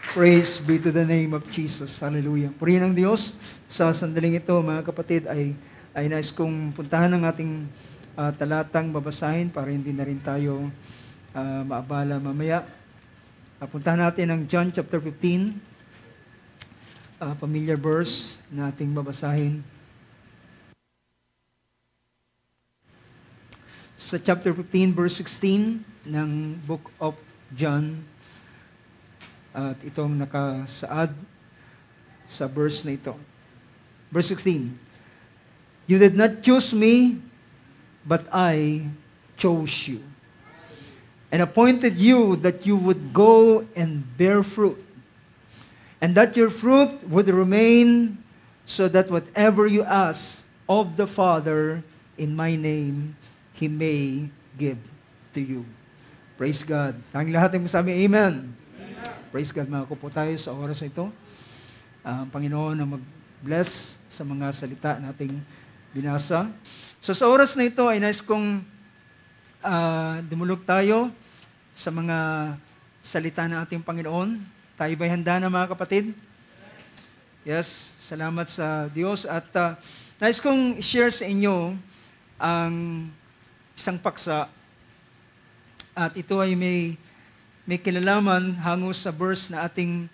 Praise be to the name of Jesus. Hallelujah. Purihin ang Diyos. Sa sandaling ito, mga kapatid, ay nais kong puntahan ang ating talatang babasahin para hindi na rin tayo maabala mamaya. Puntahan natin ang John chapter 15. Familiar verse na ating babasahin. Sa chapter 15, verse 16 ng book of John. At itong nakasaad sa verse na ito. Verse 16. You did not choose me, but I chose you, and appointed you that you would go and bear fruit, and that your fruit would remain, so that whatever you ask of the Father in my name, He may give to you. Praise God. Tanging lahat ay masabi, Amen. Praise God, mga kupo tayo sa oras na ito. Ang Panginoon na mag-bless sa mga salita nating binasa. So sa oras na ito ay nais kong dumulog tayo sa mga salita ng ating Panginoon. Tayo ba'y handa na, mga kapatid? Yes, salamat sa Diyos. At nais kong share sa inyo ang isang paksa. At ito ay may kinalaman hango sa verse na ating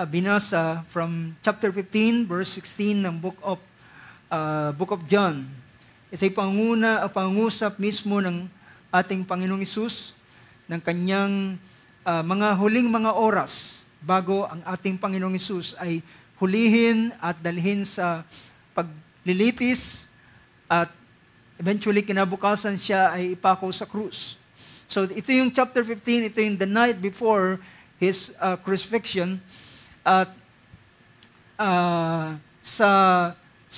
binasa from chapter 15, verse 16 ng book of John. Ito'y pangungusap mismo ng ating Panginoong Hesus ng kanyang mga huling mga oras bago ang ating Panginoong Hesus ay hulihin at dalhin sa paglilitis at eventually kinabukasan siya ay ipako sa krus. So ito yung chapter 15, ito yung the night before His crucifixion. At sa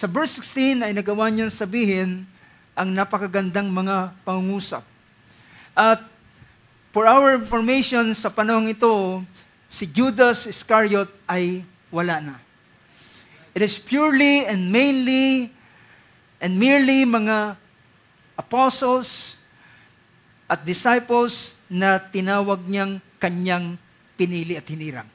verse 16 ay nagawa niyang sabihin ang napakagandang mga pangungusap. At for our information, sa panahong ito, si Judas Iscariot ay wala na. It is purely and mainly and merely mga apostles at disciples na tinawag niyang kanyang pinili at hinirang.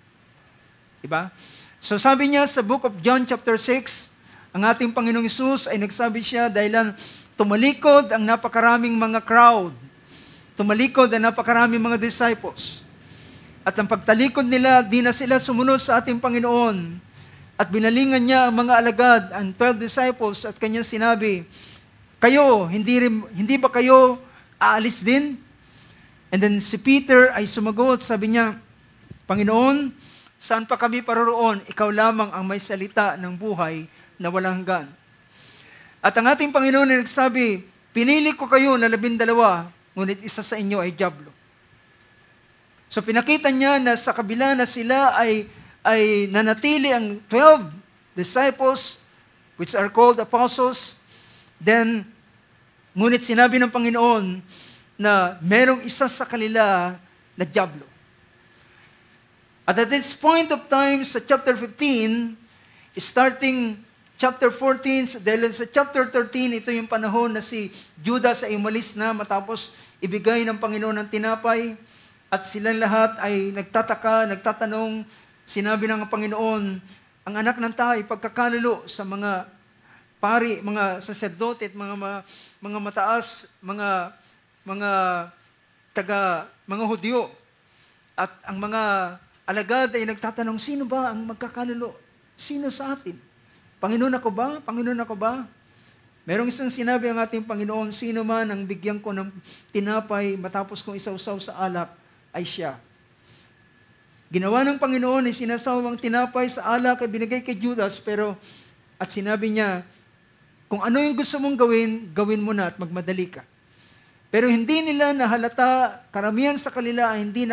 Diba? So sabi niya sa book of John chapter 6, ang ating Panginoong Hesus ay nagsabi siya dahil tumalikod ang napakaraming mga crowd. Tumalikod ang napakaraming mga disciples. At ang pagtalikod nila, di na sila sumunod sa ating Panginoon. At binalingan niya ang mga alagad, ang 12 disciples, at kanyang sinabi, kayo, hindi ba kayo aalis din? And then si Peter ay sumagot, sabi niya, Panginoon, saan pa kami paroroon? Ikaw lamang ang may salita ng buhay na walang hanggan. At ang ating Panginoon ay nagsabi, pinili ko kayo na 12, ngunit isa sa inyo ay dyablo. So pinakita niya na sa kabila na sila ay nanatili ang 12 disciples, which are called apostles, then ngunit sinabi ng Panginoon na merong isa sa kanila na dyablo. At this point of time sa chapter 15, starting chapter 14, dahil sa chapter 13, ito yung panahon na si Judas ay umalis na matapos ibigay ng Panginoon ng tinapay. At silang lahat ay nagtataka, nagtatanong, sinabi ng Panginoon, ang anak ng tao ay pagkakanulo sa mga pari, mga saserdote at mga mataas, mga Hudyo. At ang mga alagad ay nagtatanong, sino ba ang magkakanulo? Sino sa atin? Panginoon ako ba? Panginoon ako ba? Merong isang sinabi ang ating Panginoon, sino man ang bigyan ko ng tinapay matapos kong isawsaw sa alak ay siya. Ginawa ng Panginoon ay sinasawang tinapay sa alak ay binigay kay Judas, at sinabi niya, kung ano yung gusto mong gawin, gawin mo na at magmadali ka. Pero hindi nila nahalata, karamihan sa kanila ay hindi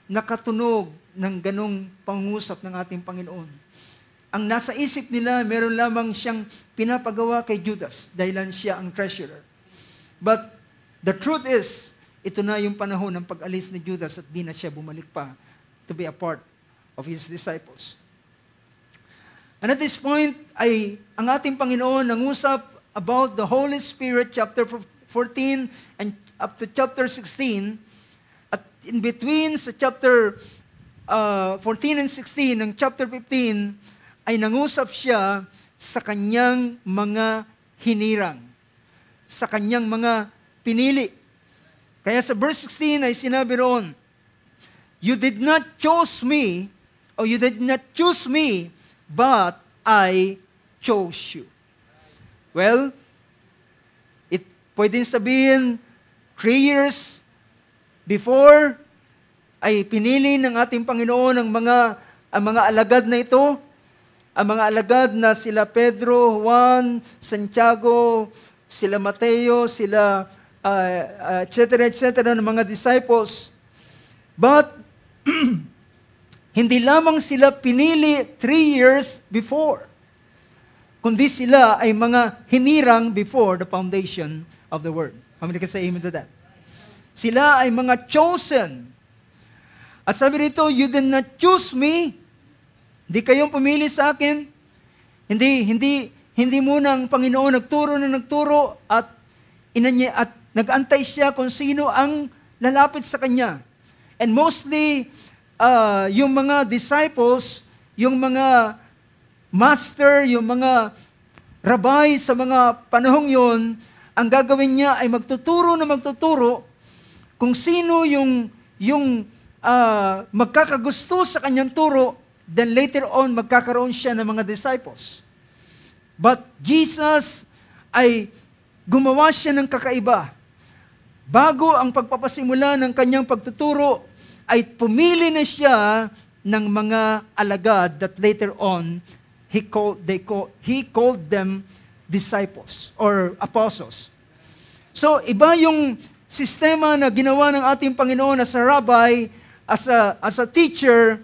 nakatunog ng ganong pangungusap ng ating Panginoon. Ang nasa isip nila, meron lamang siyang pinapagawa kay Judas, dahilan siya ang treasurer. But the truth is, ito na yung panahon ng pag-alis ni Judas at di na siya bumalik pa to be a part of his disciples. And at this point, ay ang ating Panginoon nangusap about the Holy Spirit, chapter 14 and up to chapter 16. At in between sa chapter 14 and 16 ng chapter 15 ay nangusap siya sa kanyang mga hinirang, sa kanyang mga pinili. Kaya sa verse 16 ay sinabi roon, you did not choose me, or you did not choose me, but I chose you. Well, pwedeng sabihin, 3 years before, ay pinili ng ating Panginoon ang mga alagad na ito, ang mga alagad na sila Pedro, Juan, Santiago, sila Mateo, sila etc. ng mga disciples. But, hindi lamang sila pinili 3 years before, kundi sila ay mga hinirang before the foundation of the world. How many can say amen to that? Sila ay mga chosen. At sabi rito, you did not choose me. Hindi kayong pumili sa akin. Hindi muna ang Panginoon nagturo at nag-antay siya kung sino ang lalapit sa Kanya. And mostly, yung mga disciples, yung mga master, yung mga rabbi sa mga panahong yon, ang gagawin niya ay magtuturo kung sino yung magkakagusto sa kanyang turo, then later on, magkakaroon siya ng mga disciples. But Jesus ay gumawa siya ng kakaiba. Bago ang pagpapasimula ng kanyang pagtuturo, ay pumili na siya ng mga alagad that later on, He called them disciples or apostles. So, iba yung sistema na ginawa ng ating Panginoon as a rabbi, as a teacher.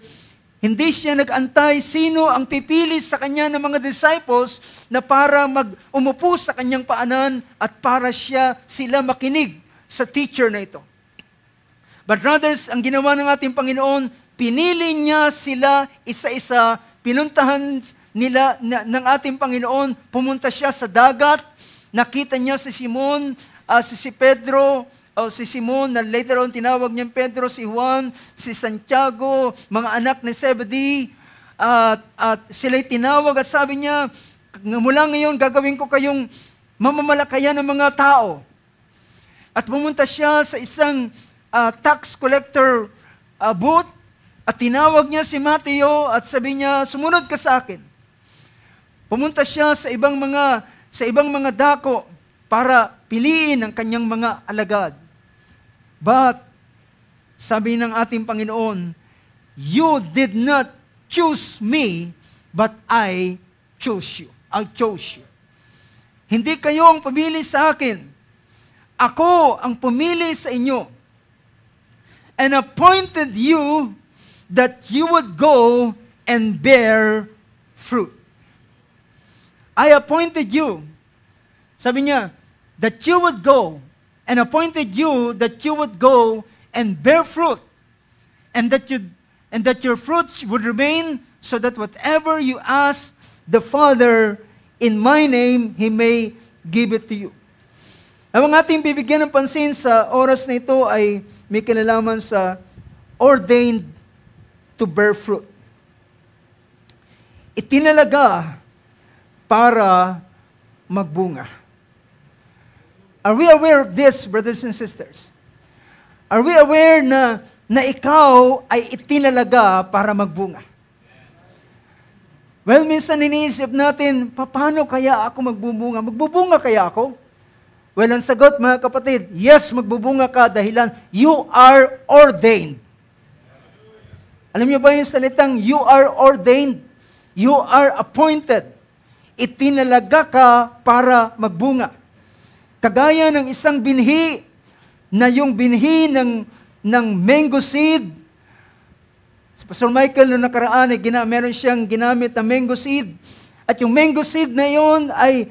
Hindi siya nag-antay sino ang pipili sa kanya ng mga disciples na para umupo sa kanyang paanan at para sila makinig sa teacher na ito. But rather, ang ginawa ng ating Panginoon, pinili niya sila isa-isa, pinuntahan nila ng ating Panginoon, pumunta siya sa dagat, nakita niya si Simon, si Pedro, si Simon, na later on tinawag niya Pedro, si Juan, si Santiago, mga anak ni Zebedee, at sila'y tinawag at sabi niya, mula ngayon gagawin ko kayong mamamalakayan ng mga tao. At pumunta siya sa isang tax collector booth at tinawag niya si Mateo at sabi niya, sumunod ka sa akin. Pumunta siya sa ibang mga dako para piliin ang kanyang mga alagad. But, sabi ng ating Panginoon, you did not choose me, but I chose you. I chose you. Hindi kayo ang pumili sa akin. Ako ang pumili sa inyo. And appointed you that you would go and bear fruit. I appointed you. Sabi niya, that you would go, and appointed you that you would go and bear fruit, and that your fruits would remain, so that whatever you ask the Father in my name, He may give it to you. Ang ating bibigyan ng pansin sa oras na ito ay may kinalaman sa ordained to bear fruit. Itinalaga para magbunga. Are we aware of this, brothers and sisters? Are we aware na ikaw ay itinalaga para magbunga? Well, minsan iniisip natin, paano kaya ako magbubunga? Magbubunga kaya ako? Well, ang sagot, mga kapatid, yes, magbubunga ka dahilan you are ordained. Alam niyo ba yung salitang you are ordained? You are appointed. Itinalaga ka para magbunga. Kagaya ng isang binhi, na yung binhi ng mango seed. Si Pastor Michael noong nakaraan, meron siyang ginamit na mango seed. At yung mango seed na yun ay,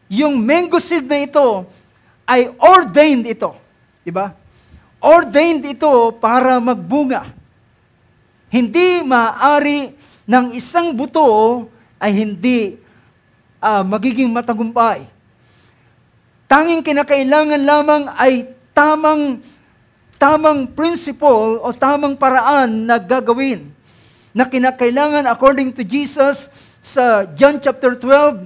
yung mango seed na ito, ay ordained ito. Diba? Ordained ito para magbunga. Hindi maaari ng isang buto ay hindi magiging matagumpay. Tanging kinakailangan lamang ay tamang principle o tamang paraan na gagawin. na kinakailangan according to Jesus sa John chapter 12,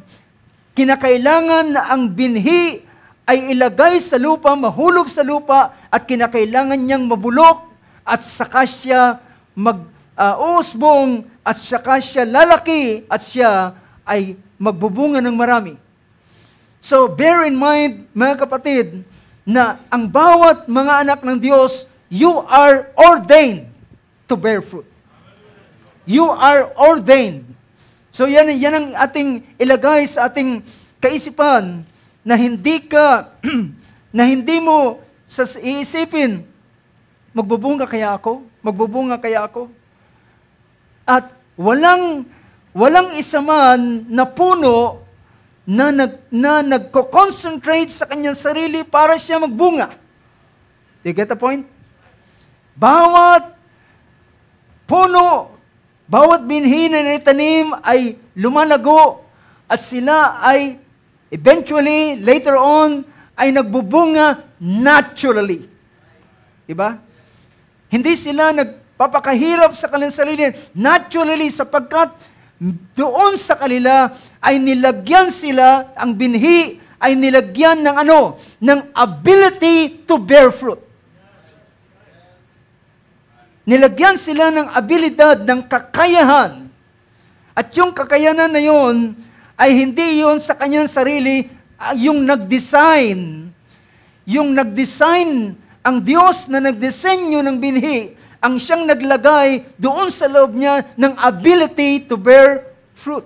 kinakailangan na ang binhi ay ilagay sa lupa, mahulog sa lupa, at kinakailangan niyang mabulok, at saka siya mag-uusbong, at saka siya lalaki, at siya ay magbubunga ng marami. So, bear in mind, mga kapatid, na ang bawat mga anak ng Diyos, you are ordained to bear fruit. You are ordained. So, yan ang ating ilagay sa ating kaisipan, na hindi ka, na hindi mo iisipin, magbubunga kaya ako? Magbubunga kaya ako? At walang isa man na puno na nagko-concentrate sa kanyang sarili para siya magbunga. Do you get the point? Bawat puno, bawat binhi na itanim ay lumalago at sila ay eventually, later on, ay nagbubunga naturally. Diba? Hindi sila nagpapakahirap sa kanilang sarili naturally sapagkat doon sa kanila ay nilagyan sila, ang binhi ay nilagyan ng ng ability to bear fruit. Nilagyan sila ng abilidad, ng kakayahan. At yung kakayanan na yon ay hindi yon sa kanyang sarili, yung nag-design. Yung nag-design, ang Diyos na nagdisenyo ng binhi, ang siyang naglagay doon sa loob niya ng ability to bear fruit.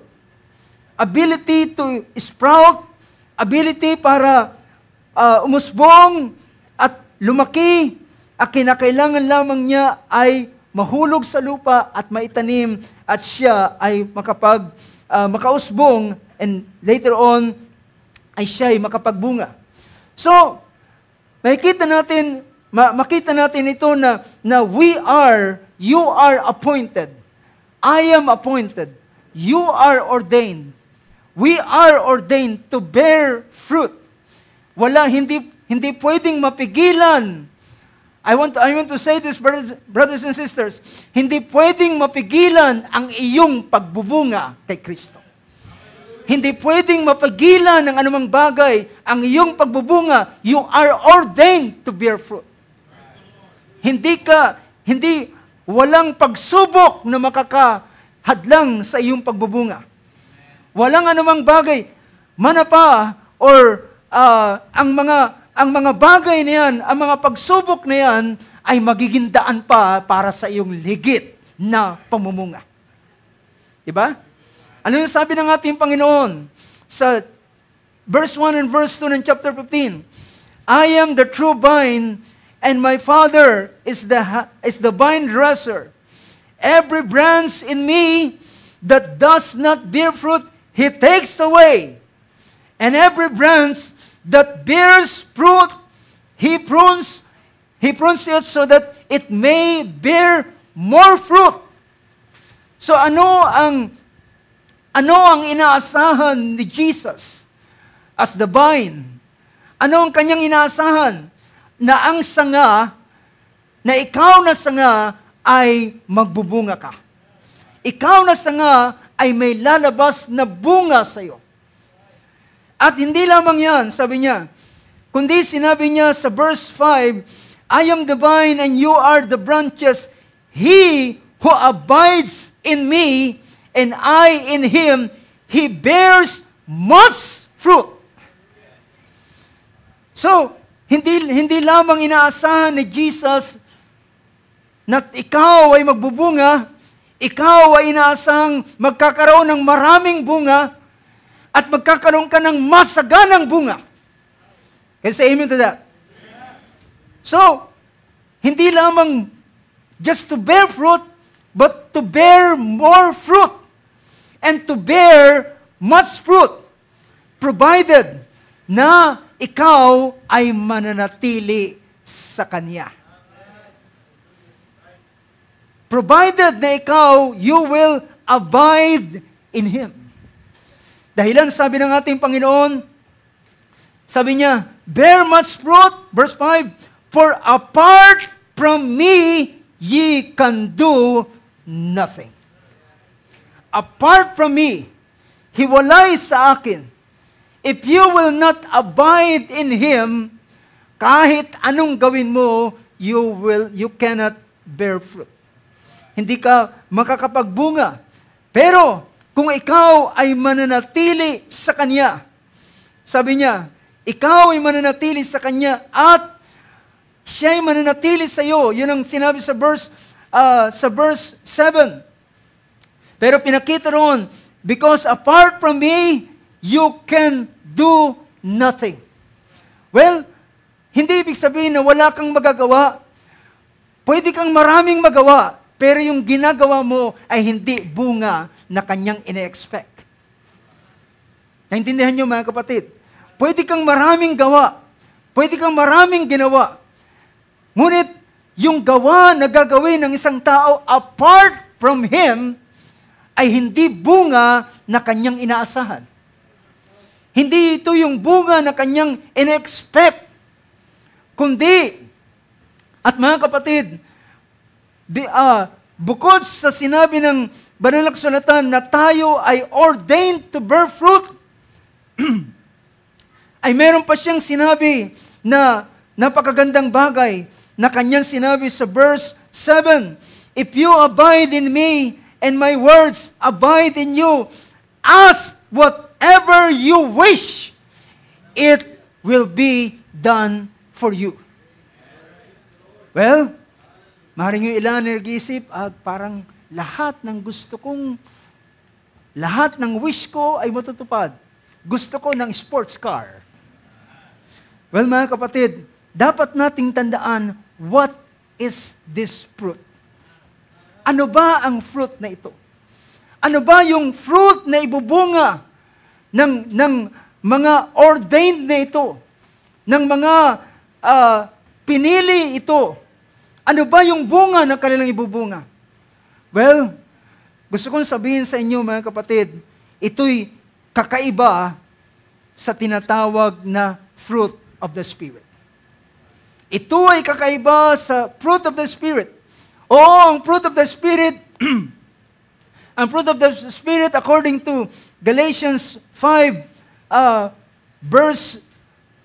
Ability to sprout, ability para umusbong at lumaki. At kinakailangan lamang niya ay mahulog sa lupa at maitanim at siya ay makausbong and later on ay siya ay makapagbunga. So, makita natin ito na you are appointed. I am appointed. You are ordained. We are ordained to bear fruit. Hindi pwedeng mapigilan. I want to say this, brothers and sisters, hindi pwedeng mapigilan ang iyong pagbubunga kay Kristo. Hindi pwedeng mapigilan ng anumang bagay ang iyong pagbubunga. You are ordained to bear fruit. Walang pagsubok na makakahadlang sa iyong pagbubunga. Walang anumang bagay, manapa, or ang mga bagay na yan, ang mga pagsubok na yan, ay magiging daan pa para sa iyong ligit na pamumunga. Diba? Ano yung sabi ng ating Panginoon sa verse 1 and verse 2 ng chapter 15? I am the true vine, and my Father is the vine dresser. Every branch in me that does not bear fruit, He takes away. And every branch that bears fruit, He prunes it so that it may bear more fruit. So ano ang inaasahan ni Jesus as the vine? Ano ang kanyang inaasahan? Na ang sanga, na ikaw na sanga ay magbubunga ka. Ikaw na sanga ay may lalabas na bunga sa iyo. At hindi lamang yan, sabi niya, kundi sinabi niya sa verse 5, I am the vine and you are the branches. He who abides in me and I in him, he bears much fruit. So, hindi lamang inaasahan ni Jesus na ikaw ay magbubunga, ikaw ay inaasahang magkakaroon ng maraming bunga at magkakaroon ka ng masaganang bunga. Can you say amen to that? So, hindi lamang just to bear fruit, but to bear more fruit and to bear much fruit, provided na ikaw ay mananatili sa Kanya. Provided na ikaw, you will abide in Him. Dahilan, sabi ng ating Panginoon, sabi niya, bear much fruit, verse 5, for apart from me, ye can do nothing. apart from me, hiwalay sa akin, if you will not abide in Him, kahit anong gawin mo, you cannot bear fruit. Hindi ka makakapagbunga. Pero, kung ikaw ay mananatili sa Kanya, sabi niya, ikaw ay mananatili sa Kanya at siya ay mananatili sa iyo. Yun ang sinabi sa verse 7. Pero pinakita roon, because apart from me, you can do nothing. Well, hindi ibig sabihin na wala kang magagawa. Pwede kang maraming magawa, pero yung ginagawa mo ay hindi bunga na kanyang ine-expect. Naintindihan niyo mga kapatid? Pwede kang maraming gawa. Pwede kang maraming ginawa. Ngunit, yung gawa na gagawin ng isang tao apart from Him ay hindi bunga na kanyang inaasahan. Hindi ito yung bunga na kanyang ine-expect. Kundi, at mga kapatid, bukod sa sinabi ng Banal na Kasulatan na tayo ay ordained to bear fruit, ay meron pa siyang sinabi na napakagandang bagay na kanyang sinabi sa verse 7, if you abide in me and my words abide in you, ask whatever you wish, it will be done for you. Well, maaaring yung ilan nag-iisip, parang lahat ng gusto kong, lahat ng wish ko ay matutupad. Gusto ko ng sports car. Well, mga kapatid, dapat nating tandaan, what is this fruit? Ano ba ang fruit na ito? Ano ba yung fruit na ibubunga ng mga ordained na ito? Ng mga pinili ito? Ano ba yung bunga na kanilang ibubunga? Well, gusto kong sabihin sa inyo mga kapatid, ito'y kakaiba sa tinatawag na fruit of the Spirit. Ito ay kakaiba sa fruit of the Spirit. Oo, ang fruit of the Spirit, ang fruit of the Spirit according to Galatians 5, verse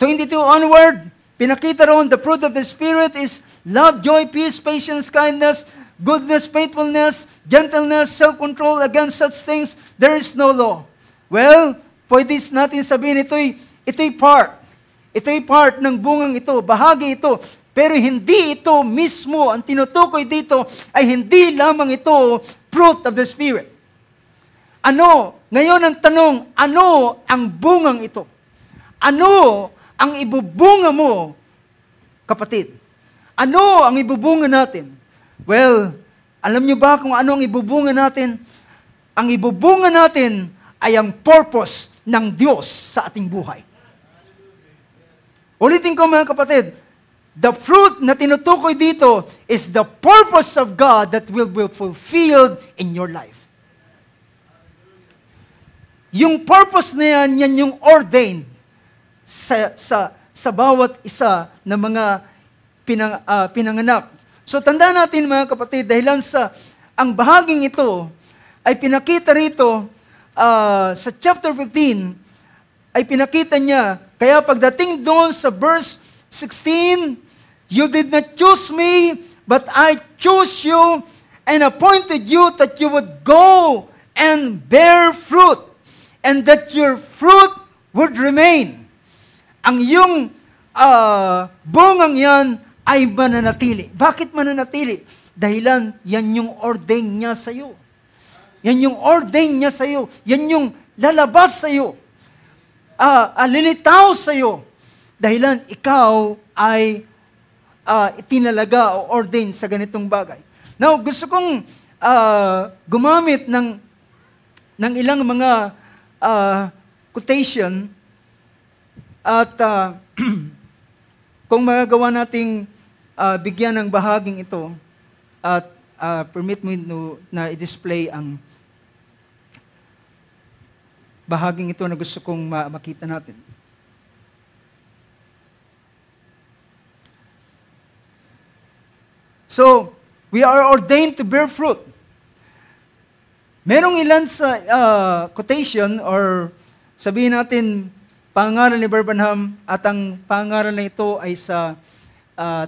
22 onward, pinakita roon, the fruit of the Spirit is love, joy, peace, patience, kindness, goodness, faithfulness, gentleness, self-control. Against such things, there is no law. Well, pwede natin sabihin, ito'y part. Ito'y part ng bungang ito, bahagi ito. Pero hindi ito mismo, ang tinutukoy dito, ay hindi lamang ito fruit of the Spirit. Ano? Ngayon ang tanong, ano ang bungang ito? Ano ang ibubunga mo, kapatid? Ano ang ibubunga natin? Well, alam niyo ba kung ano ang ibubunga natin? Ang ibubunga natin ay ang purpose ng Diyos sa ating buhay. Ulitin ko mga kapatid, the fruit na tinutukoy dito is the purpose of God that will be fulfilled in your life. Yung purpose na yan yung ordained sa bawat isa na mga pinanganak. So tandaan natin mga kapatid, dahilan sa ang bahaging ito ay pinakita rito sa chapter 15, ay pinakita niya, kaya pagdating doon sa verse 16, you did not choose me, but I chose you and appointed you that you would go and bear fruit, and that your fruit would remain. Ang iyong bungang yan ay mananatili. Bakit mananatili? Dahilan, yan yung ordain niya sa iyo. Yan yung ordain niya sa iyo. Yan yung lalabas sa iyo. Lilitaw sa iyo. Dahilan, ikaw ay itinalaga o ordain sa ganitong bagay. Now, gusto kong gumamit ng ilang mga quotation at kung magagawa nating bigyan ng bahaging ito at permit me na i-display ang bahaging ito na gusto kong makita natin. So, we are ordained to bear fruit. Merong ilan sa quotation or sabihin natin pangaral ni Branham at ang pangaral na ito ay sa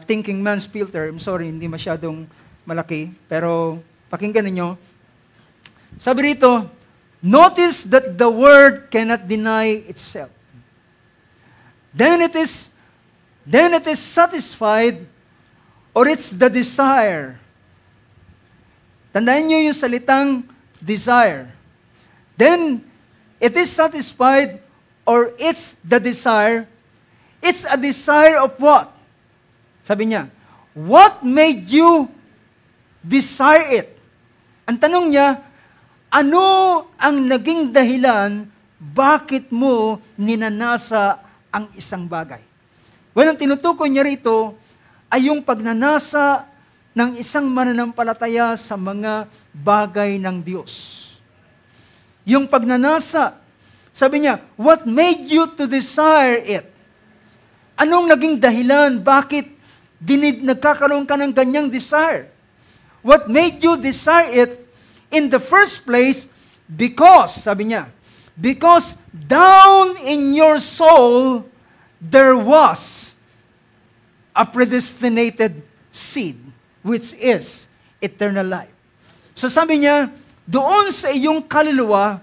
Thinking Man's Filter. I'm sorry, hindi masyadong malaki. Pero pakinggan ninyo. Sabi rito, notice that the word cannot deny itself. Then it is satisfied or it's the desire. Tandaan nyo yung salitang desire. Then it is satisfied or it's the desire. It's a desire of what? Sabi niya, what made you desire it? Ang tanong niya, ano ang naging dahilan bakit mo ninanasa ang isang bagay? Well, ang tinutukoy niya rito ay yung pagnanasa ng isang mananampalataya sa mga bagay ng Diyos. Yung pagnanasa, sabi niya, what made you to desire it? Anong naging dahilan bakit nagkakaroon ka ng ganyang desire? What made you desire it in the first place? Because, sabi niya, because down in your soul, there was a predestinated seed, which is eternal life. So sabi niya, doon sa iyong kaluluwa,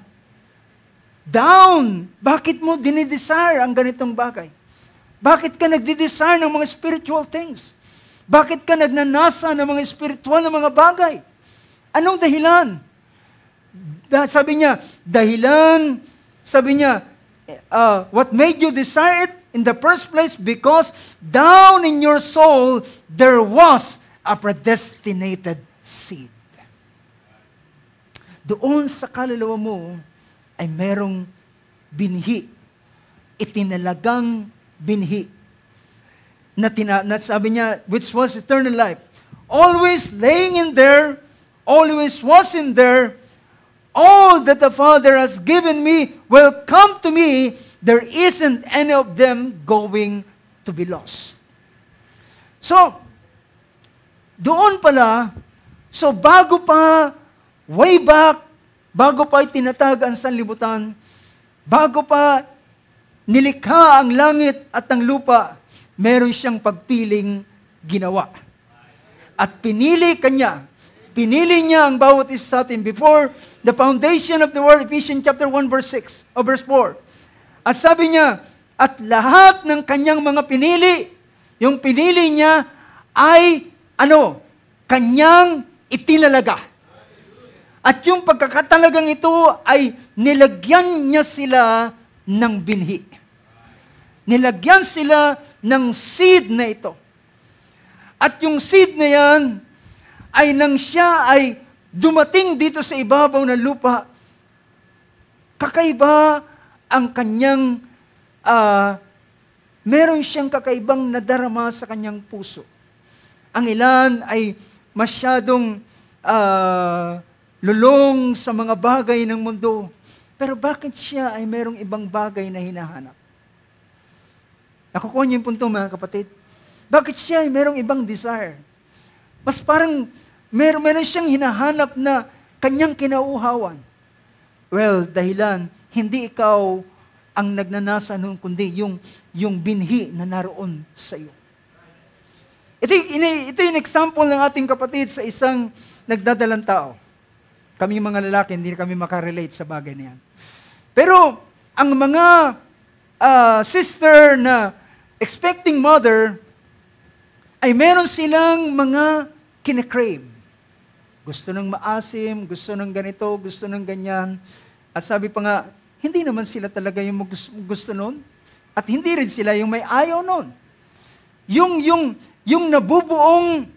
down, bakit mo dinidesire ang ganitong bagay? Bakit ka nagdi-desire ng mga spiritual things? Bakit ka nagnanasa ng mga spiritual na mga bagay? Anong dahilan? Sabi niya, what made you desire it? In the first place, because down in your soul, there was a predestinated seed. Doon sa kaluluwa mo, ay merong binhi, itinalagang binhi, na sabi niya, which was eternal life. Always laying in there, always was in there, all that the Father has given me will come to me. There isn't any of them going to be lost. So, doon pala, so bago pa, way back, bago pa itinatag ang sanlibutan, bago pa nilikha ang langit at ang lupa, meron siyang pagpiling ginawa. At pinili niya ang bawat isa sa atin before the foundation of the world, Ephesians chapter 1 verse 6 o verse 4. At sabi niya, at lahat ng kanyang mga pinili, yung pinili niya ay, kanyang itinalaga. At yung pagkakatalagang ito ay nilagyan niya sila ng binhi. Nilagyan sila ng seed na ito. At yung seed na yan, ay nang siya ay dumating dito sa ibabaw ng lupa, kakaiba ang kanyang, meron siyang kakaibang nadarama sa kanyang puso. Ang ilan ay masyadong lulong sa mga bagay ng mundo. Pero bakit siya ay merong ibang bagay na hinahanap? Nakukuha niyo yung punto, mga kapatid. Bakit siya ay merong ibang desire? Mas parang meron siyang hinahanap na kanyang kinauhawan. Well, dahilan, hindi ikaw ang nagnanasa noon, kundi yung binhi na naroon sa iyo. Ito yung example ng ating kapatid sa isang nagdadalang tao. Kami mga lalaki, hindi kami makarelate sa bagay na yan. Pero, ang mga sister na expecting mother, ay meron silang mga kine-crave. Gusto ng maasim, gusto ng ganito, gusto ng ganyan. At sabi pa nga, hindi naman sila talaga yung gusto nun. At hindi rin sila yung may ayaw nun. Yung nabubuong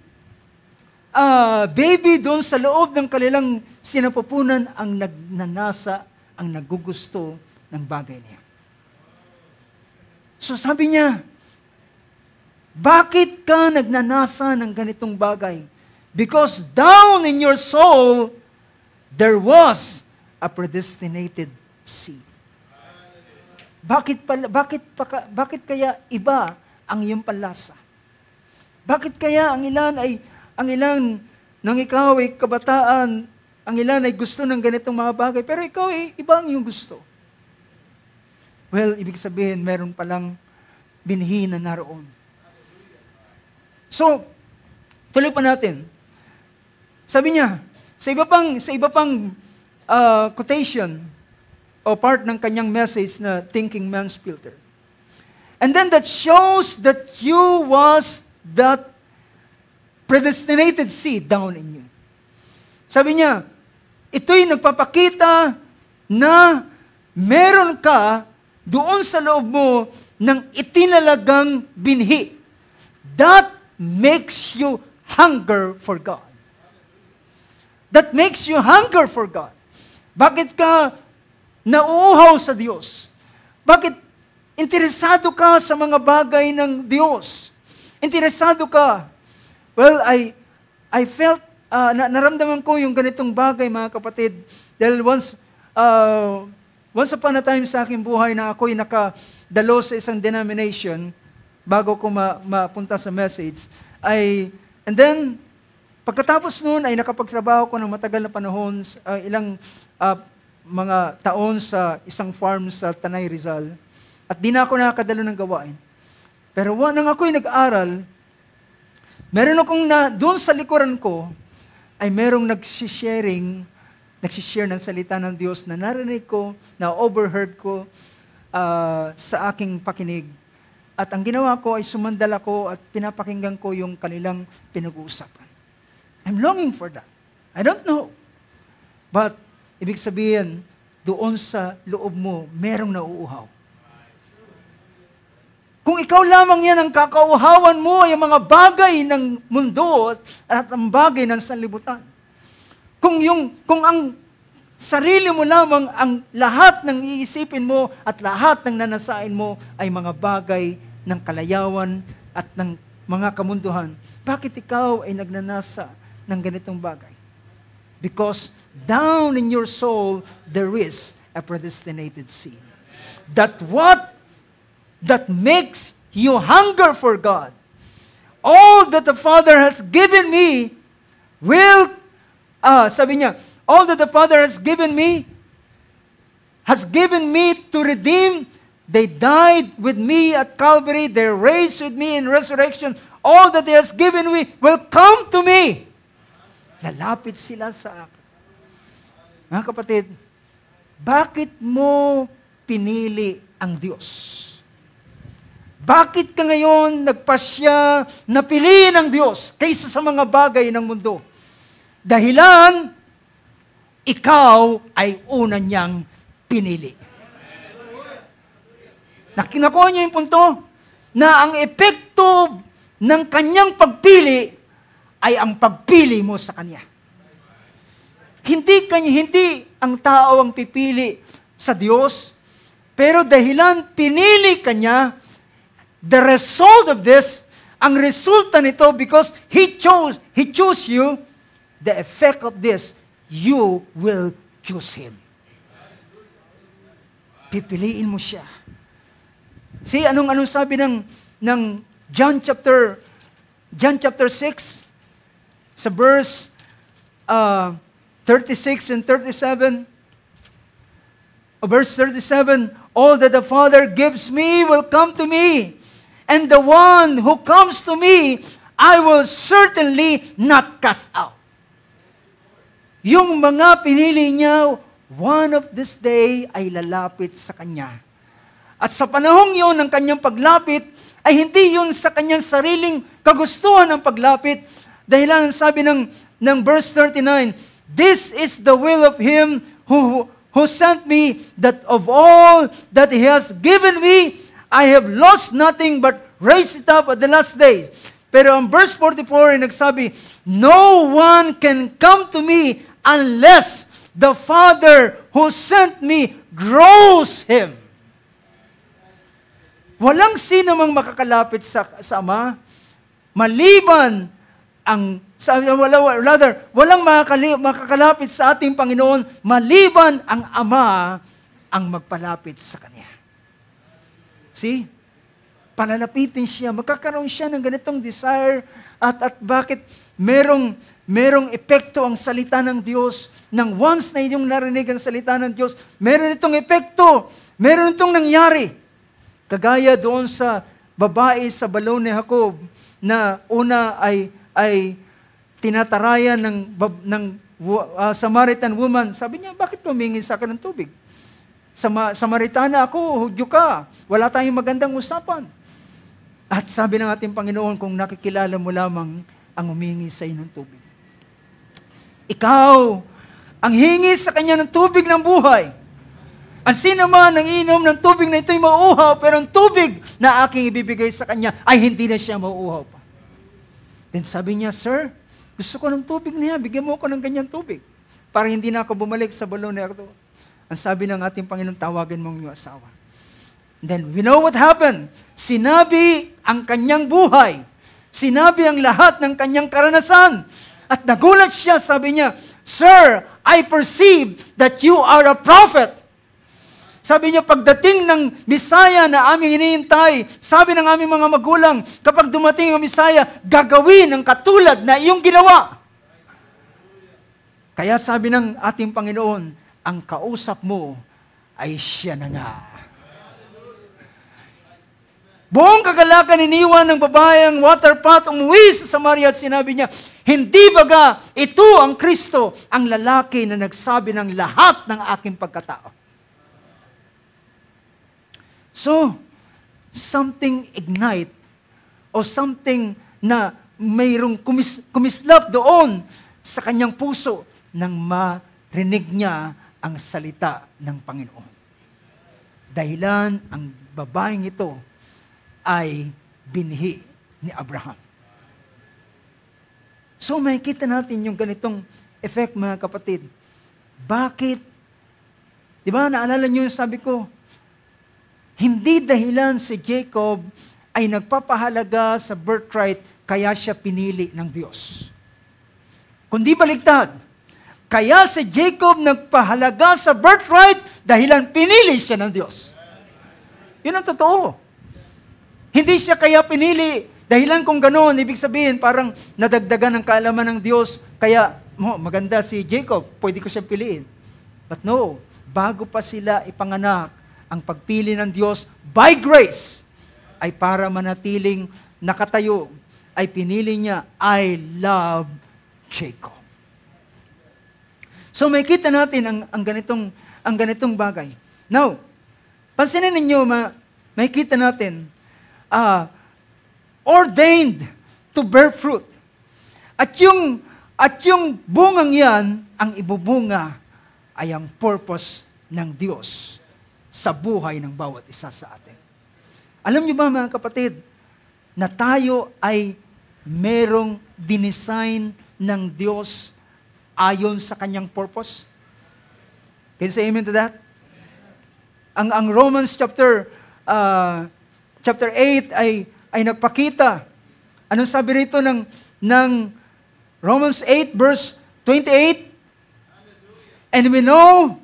baby doon sa loob ng kanilang sinapupunan ang nagnanasa, ang nagugusto ng bagay niya. So sabi niya, bakit ka nagnanasa ng ganitong bagay? Because down in your soul, there was a predestinated seed. Bakit kaya iba ang iyong panlasa? Bakit kaya ang ilan nang ikaw ay kabataan, Ang ilan ay gusto ng ganitong mga bagay, pero ikaw iba ang iyong gusto. Well, ibig sabihin, meron palang binhi na naroon. So, tuloy pa natin. Sabi niya, sa iba pang quotation o part ng kanyang message na Thinking Man's Filter. And then that shows that you was that predestinated seed down in you. Sabi niya, ito'y nagpapakita na meron ka doon sa loob mo ng itinalagang binhi. That makes you hunger for God. That makes you hunger for God. Bakit ka nauuhaw sa Diyos? Bakit interesado ka sa mga bagay ng Diyos? Interesado ka. Well, I felt, naramdaman ko yung ganitong bagay, mga kapatid. Dahil once upon a time sa aking buhay na ako'y nakadalo sa isang denomination, bago ko mapunta sa message, and then, pagkatapos noon ay nakapagtrabaho ko ng matagal na panahon, ilang mga taon sa isang farm sa Tanay, Rizal. At di na ako nakakadalo ng gawain. Pero nang ako'y nag-aral, meron akong doon sa likuran ko, ay merong nagsishare ng salita ng Diyos na narinig ko, na overheard ko sa aking pakinig. At ang ginawa ko ay sumandal ako at pinapakinggan ko yung kanilang pinag-uusapan. I'm longing for that. I don't know. But, ibig sabihin, doon sa loob mo, merong nauuhaw. Kung ikaw lamang yan ang kakauhawan mo, yung mga bagay ng mundo at ang bagay ng sanlibutan. Kung ang sarili mo lamang ang lahat ng iisipin mo at lahat ng nanasain mo ay mga bagay ng kalayawan at ng mga kamunduhan, bakit ikaw ay nagnanasa ng ganitong bagay? Because down in your soul, there is a predestinated seed. That makes you hunger for God. All that the Father has given me sabi niya, all that the Father has given me to redeem. They died with me at Calvary. They raised with me in resurrection. All that He has given me will come to me. Lalapit sila sa akin. Mga kapatid, bakit mo pinili ang Diyos? Bakit ka ngayon nagpasya na piliin ng Diyos kaysa sa mga bagay ng mundo? Dahilan, ikaw ay una niyang pinili. Nakuha niyo yung punto na ang epekto ng kanyang pagpili ay ang pagpili mo sa kanya. Hindi ang tao ang pipili sa Diyos, pero dahilan pinili kanya. The result of this, ang resulta nito, because He chose you, the effect of this, you will choose Him. Pipiliin mo siya. See, anong sabi ng John chapter 6, sa verse 36 and 37, verse 37, all that the Father gives me will come to me. And the one who comes to me, I will certainly not cast out. Yung mga pinili niya, one of this day ay lalapit sa kanya. At sa panahong yun ng kanyang paglapit, ay hindi yun sa kanyang sariling kagustuhan ng paglapit. Dahilan sabi ng verse 39, this is the will of Him who sent me, that of all that He has given me, I have lost nothing but raised it up at the last day. Pero ang verse 44 ay nagsabi, no one can come to me unless the Father who sent me draws him. Walang sino mang makakalapit sa Ama, maliban walang makakalapit sa ating Panginoon, maliban ang Ama ang magpalapit sa Kanya. See? Palalapitin siya, magkakaroon siya ng ganitong desire at bakit merong merong epekto ang salita ng Diyos. Nang once na inyong narinig ang salita ng Diyos, meron itong epekto. Meron itong nangyari. Kagaya doon sa babae sa balon ni Jacob na una ay tinatarayan ng Samaritan woman. Sabi niya, bakit humingi sa akin ng tubig? Samaritana ako, Hudyo ka. Wala tayong magandang usapan. At sabi ng ating Panginoon, kung nakikilala mo lamang ang humingi sa iyo ng tubig. Ikaw, ang hingi sa kanya ng tubig ng buhay. Ang sino man ang inom ng tubig na ito'y mauuhaw, pero ang tubig na aking ibibigay sa kanya ay hindi na siya mauuhaw pa. Then sabi niya, Sir, gusto ko ng tubig niya, bigyan mo ako ng ganyan tubig. Para hindi na ako bumalik sa balon na ito. Ang sabi ng ating Panginoon, tawagan mo ang iyong asawa. And then, we know what happened. Sinabi ang kanyang buhay. Sinabi ang lahat ng kanyang karanasan. At nagulat siya, sabi niya, Sir, I perceive that you are a prophet. Sabi niya, pagdating ng Bisaya na aming hinihintay, sabi ng aming mga magulang, kapag dumating ang Bisaya, gagawin ang katulad na iyong ginawa. Kaya sabi ng ating Panginoon, ang kausap mo ay siya na nga. Buong kagalakan iniwan ng babae ang water pot, umuwi sa Samaria at sinabi niya, hindi baga ito ang Kristo, ang lalaki na nagsabi ng lahat ng aking pagkatao. So, something ignite o something na mayroong kumislap doon sa kanyang puso nang marinig niya ang salita ng Panginoon. Dahilan ang babaeng ito ay binhi ni Abraham. So makikita natin yung ganitong effect, mga kapatid. Bakit? Di ba, naalala niyo yung sabi ko, hindi dahilan si Jacob ay nagpapahalaga sa birthright kaya siya pinili ng Diyos. Kundi baligtad. Kaya si Jacob nagpahalaga sa birthright dahilan pinili siya ng Diyos. Yun ang totoo. Hindi siya kaya pinili. Dahilan kung gano'n, ibig sabihin parang nadagdagan ng kaalaman ng Diyos. Kaya, maganda si Jacob, pwede ko siyang piliin. But no, bago pa sila ipanganak, ang pagpili ng Diyos by grace ay para manatiling nakatayo, ay pinili niya, I love Jacob. So may kita natin ang ganitong bagay. Now, pansinin ninyo, may kita natin, ordained to bear fruit. At yung bungang yan, ang ibubunga ay ang purpose ng Diyos sa buhay ng bawat isa sa atin. Alam niyo ba, mga kapatid, na tayo ay merong dinesign ng Diyos ayon sa kanyang purpose? Can you say amen to that? Ang Romans chapter 8 ay nagpakita. Anong sabi rito ng Romans 8 verse 28? And we know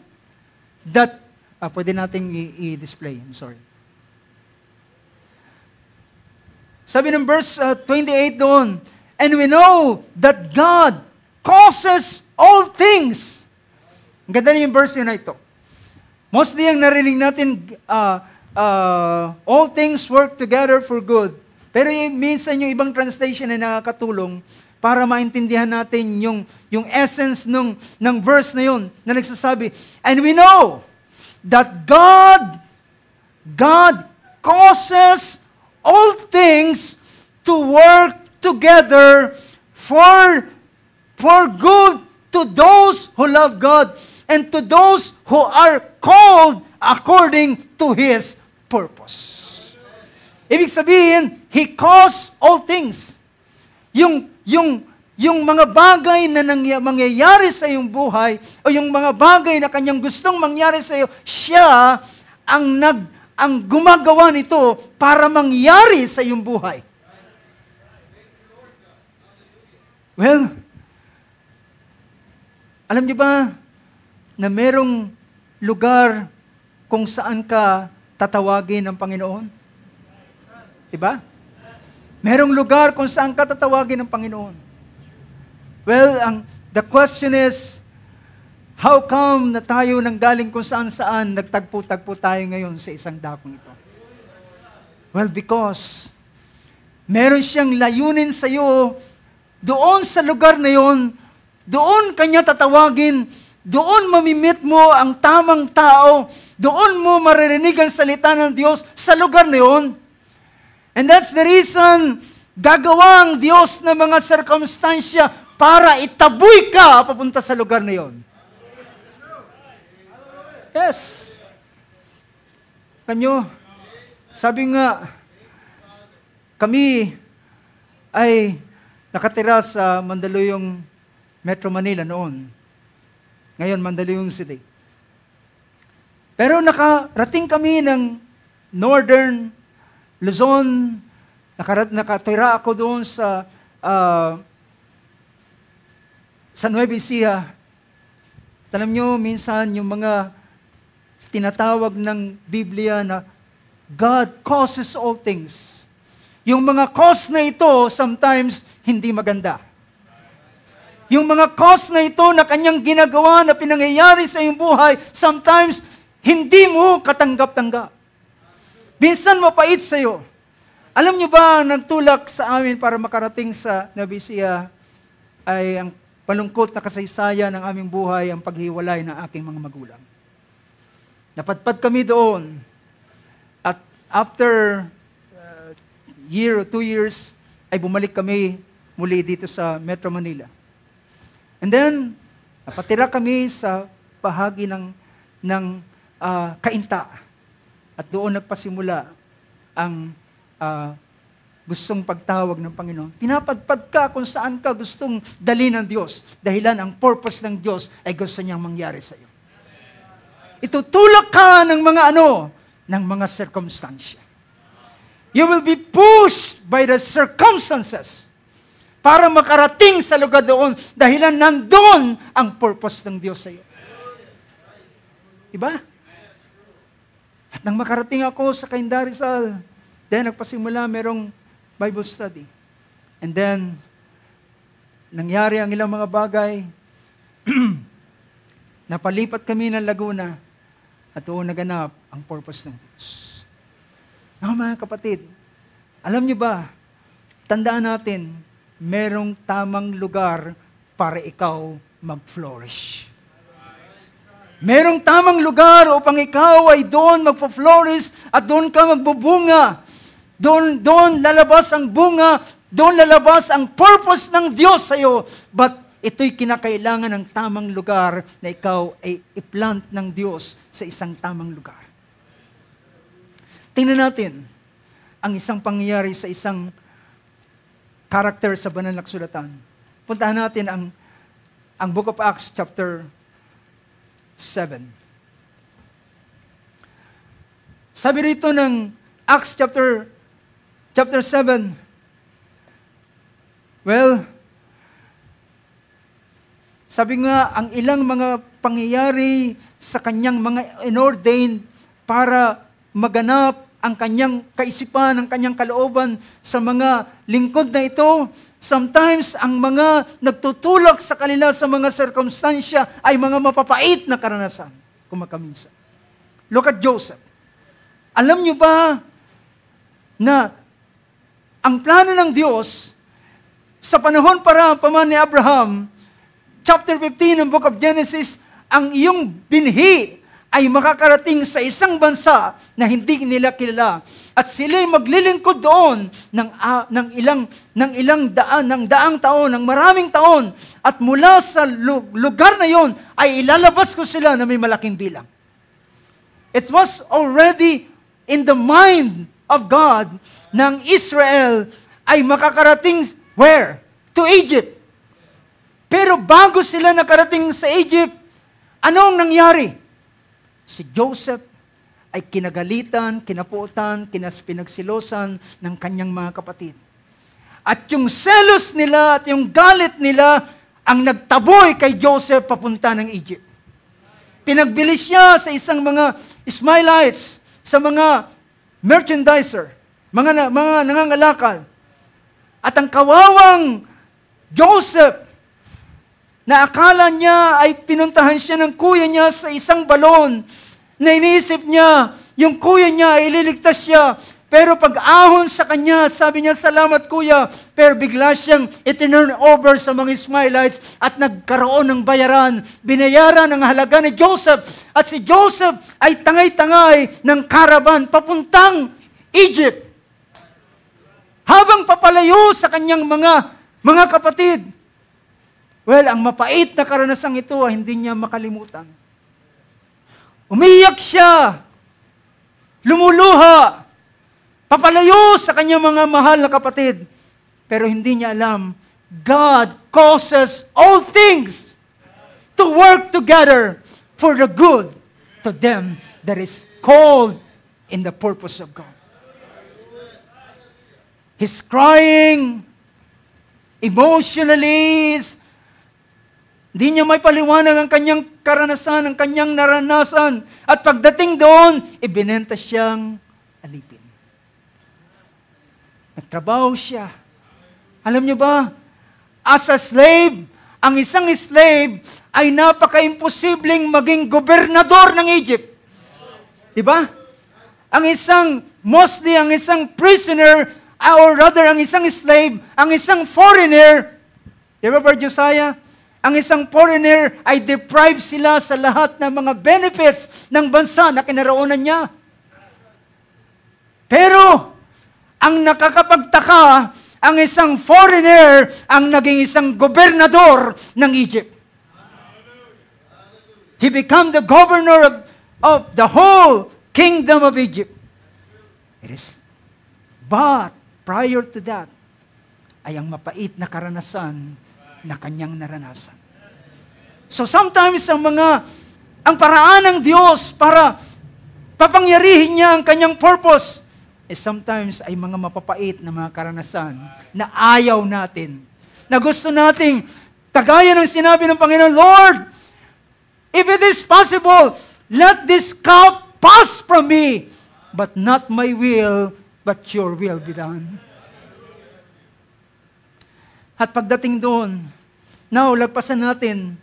that, pwede natin i-display. I'm sorry. Sabi ng verse 28 doon, and we know that God causes all things. Ang ganda na yung verse yun na ito. Mostly ang narinig natin, all things work together for good. Pero minsan yung ibang translation ay nakakatulong para maintindihan natin yung essence ng verse na yun, na nagsasabi, and we know that God causes all things to work together for good to those who love God and to those who are called according to His purpose. Ibig sabihin, He caused all things. Yung mga bagay na mangyayari sa iyong buhay o yung mga bagay na kanyang gustong mangyari sa iyo, siya ang gumagawa nito para mangyari sa iyong buhay. Well, alam niyo ba na merong lugar kung saan ka tatawagin ng Panginoon? Diba? Merong lugar kung saan ka tatawagin ng Panginoon. Well, the question is, how come na tayo nanggaling kung saan-saan, nagtagpo-tagpo tayo ngayon sa isang dakong ito? Well, because meron siyang layunin sa iyo, doon sa lugar na yon, doon kanya tatawagin, doon mamimit mo ang tamang tao, doon mo maririnig ang salita ng Diyos sa lugar na yon. And that's the reason, gagawa ang Diyos ng mga circumstansya para itaboy ka papunta sa lugar na yon. Yes. Kanyo, sabi nga, kami ay nakatira sa Mandaluyong, Metro Manila noon. Ngayon, Mandaluyong City. Pero nakarating kami ng Northern Luzon. Nakatira ako doon sa Nueva Ecija. Alam nyo, minsan yung mga tinatawag ng Biblia na God causes all things. Yung mga cause na ito, sometimes, hindi maganda. Yung mga cause na ito na kanyang ginagawa na pinangyayari sa iyong buhay, sometimes, hindi mo katanggap-tanggap. Minsan, mapait sa iyo. Alam niyo ba, nagtulak sa amin para makarating sa Nueva Ecija ay ang palungkot na kasaysayan ng aming buhay, ang paghiwalay ng aking mga magulang. Napadpad kami doon. At after year or 2 years, ay bumalik kami muli dito sa Metro Manila. And then, napatira kami sa bahagi ng Kainta. At doon nagpasimula ang gustong pagtawag ng Panginoon. Pinapadpad ka kung saan ka gustong dali ng Diyos. Dahilan ang purpose ng Diyos ay gusto niyang mangyari sa iyo. Itutulak ka ng ng mga circumstansya. You will be pushed by the circumstances para makarating sa lugar doon dahilan nandun ang purpose ng Diyos sa iyo. Diba? At nang makarating ako sa Cainta Rizal, then nagpasimula merong Bible study. And then, nangyari ang ilang mga bagay. Napalipat kami ng Laguna at doon naganap ang purpose ng Diyos. Mga kapatid, alam niyo ba, tandaan natin, merong tamang lugar para ikaw mag-flourish. Merong tamang lugar upang ikaw ay doon magpo-flourish at doon ka magbubunga. Doon lalabas ang bunga, doon lalabas ang purpose ng Diyos sa iyo. But ito'y kinakailangan ng tamang lugar na ikaw ay i-plant ng Diyos sa isang tamang lugar. Tingnan natin ang isang pangyayari sa isang character sa banal na kasulatan. Puntahan natin ang Book of Acts chapter 7. Sabi rito ng Acts chapter 7, well, sabi nga, ang ilang mga pangyayari sa kanyang mga inordained para maganap ang kanyang kaisipan, ang kanyang kalooban sa mga lingkod na ito. Sometimes, ang mga nagtutulak sa kanila sa mga circumstansya ay mga mapapait na karanasan, kumakaminsan. Look at Joseph. Alam niyo ba na ang plano ng Diyos sa panahon pa ni Abraham, chapter 15 ng Book of Genesis, ang iyong binhi ay makakarating sa isang bansa na hindi nila kilala. At sila'y maglilingkod doon ng daang taon, ng maraming taon. At mula sa lugar na yon ay ilalabas ko sila na may malaking bilang. It was already in the mind of God ng Israel ay makakarating where? To Egypt. Pero bago sila nakarating sa Egypt, anong nangyari? Si Joseph ay kinagalitan, kinapuutan, pinagsilosan ng kanyang mga kapatid. At yung selos nila at yung galit nila ang nagtaboy kay Joseph papunta ng Egypt. Pinagbilis siya sa isang mga Ismailites, sa mga merchandiser, mga nangangalakal. At ang kawawang Joseph na akala niya ay pinuntahan siya ng kuya niya sa isang balon, na iniisip niya, yung kuya niya ay ililigtas siya. Pero pag-ahon sa kanya, sabi niya, salamat kuya. Pero bigla siyang itinurn over sa mga Ismailites at nagkaroon ng bayaran. Binayaran ang halaga ni Joseph. At si Joseph ay tangay-tangay ng caravan papuntang Egypt. Habang papalayo sa kanyang mga kapatid. Well, ang mapait na karanasang ito ay hindi niya makalimutan. Umiyak siya. Lumuluha. Papalayo sa kanyang mga mahal na kapatid. Pero hindi niya alam, God causes all things to work together for the good to them that is called in the purpose of God. He's crying emotionally. Hindi niya may paliwanag ang kanyang karanasan, ang kanyang naranasan. At pagdating doon, ibinenta siyang alipin. Nagtrabaho siya. Alam niyo ba, as a slave, ang isang slave ay napaka-imposibleng maging gobernador ng Egypt. Diba? Ang isang prisoner, or rather, ang isang slave, ang isang foreigner, diba, Brother Josiah? Ang isang foreigner ay deprived sila sa lahat ng mga benefits ng bansa na kinaroonan niya. Pero, ang nakakapagtaka, ang isang foreigner ang naging isang gobernador ng Egypt. He became the governor of the whole kingdom of Egypt. But prior to that, ay ang mapait na karanasan na kanyang naranasan. So sometimes ang paraan ng Diyos para papangyarihin niya ang kanyang purpose, sometimes ay mga mapapait na mga karanasan na ayaw natin. Na gusto nating, kagaya ng sinabi ng Panginoon, Lord, if it is possible, let this cup pass from me, but not my will, but your will be done. At pagdating doon, now, lagpasan natin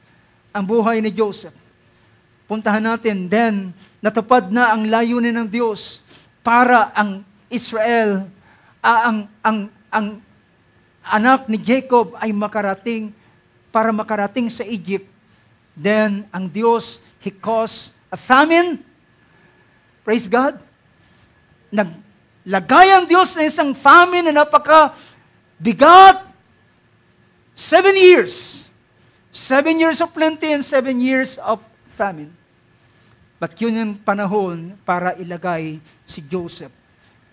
ang buhay ni Joseph. Puntahan natin, then, natupad na ang layunin ng Diyos para ang Israel, ang anak ni Jacob ay para makarating sa Egypt. Then, ang Diyos, He caused a famine. Praise God. Naglagay ang Diyos na isang famine na napaka-bigat. 7 years. 7 years of plenty and 7 years of famine. But yun yung panahon para ilagay si Joseph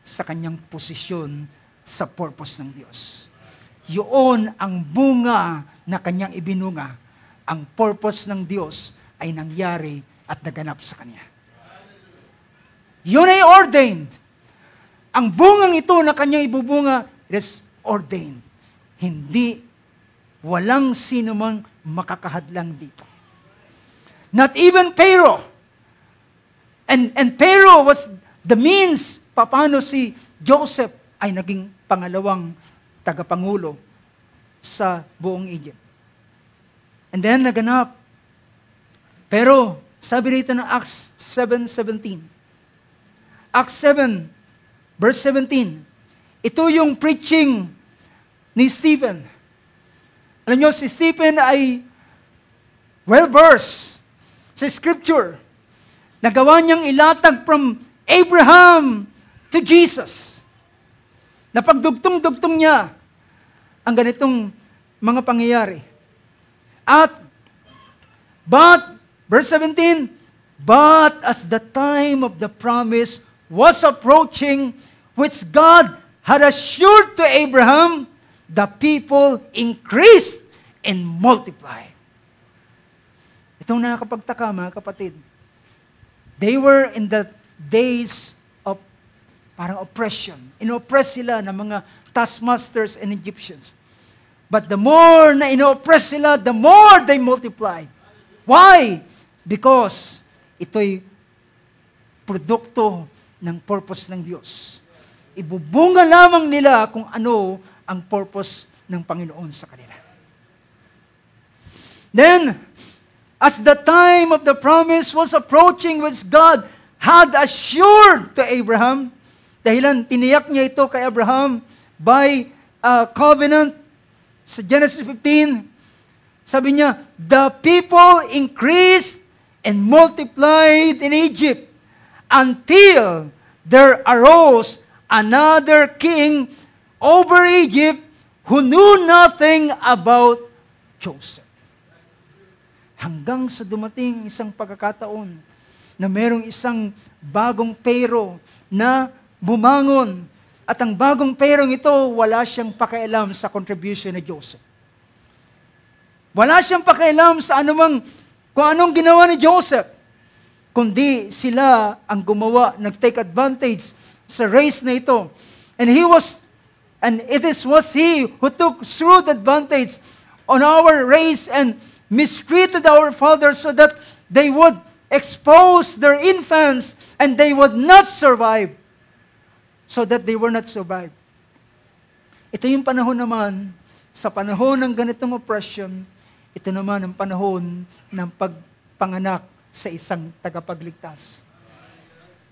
sa kanyang posisyon sa purpose ng Diyos. Yun ang bunga na kanyang ibinunga. Ang purpose ng Diyos ay nangyari at naganap sa kanya. Yun ay ordained. Ang bungang ito na kanyang ibubunga is ordained. Walang sino mang makakahadlang dito. Not even Pharaoh. And Pharaoh was the means paano si Joseph ay naging pangalawang tagapangulo sa buong Egypt. And then naganap. Pero sabi rito ng Acts 7:17. Acts 7, verse 17. Ito yung preaching ni Stephen. Alam nyo, si Stephen ay well-versed sa Scripture. Nagawa niyang ilatag from Abraham to Jesus. Napagdugtong-dugtong niya ang ganitong mga pangyayari. But, verse 17, but as the time of the promise was approaching, which God had assured to Abraham, the people increased and multiplied. Itong nakakapagtaka, mga kapatid. They were in the days of parang oppression. Inoppress sila ng mga taskmasters and Egyptians. But the more na inoppress sila, the more they multiplied. Why? Because ito'y produkto ng purpose ng Diyos. Ibubunga lamang nila kung ano ang purpose ng Panginoon sa kanila. Then, as the time of the promise was approaching, which God had assured to Abraham, dahilan tiniyak niya ito kay Abraham by covenant, sa Genesis 15, sabi niya, the people increased and multiplied in Egypt until there arose another king over Egypt who knew nothing about Joseph. Hanggang sa dumating isang pagkakataon na merong isang bagong Pero na bumangon. At ang bagong Perong ito, wala siyang pakialam sa contribution ni Joseph. Wala siyang pakialam sa kung anong ginawa ni Joseph. Kundi sila ang gumawa, nag-take advantage sa race na ito. And it was he who took shrewd advantage on our race and mistreated our fathers so that they would expose their infants and they would not survive. So that they were not survived. Ito yung panahon naman, sa panahon ng ganitong oppression, ito naman ang panahon ng pagpanganak sa isang tagapagligtas.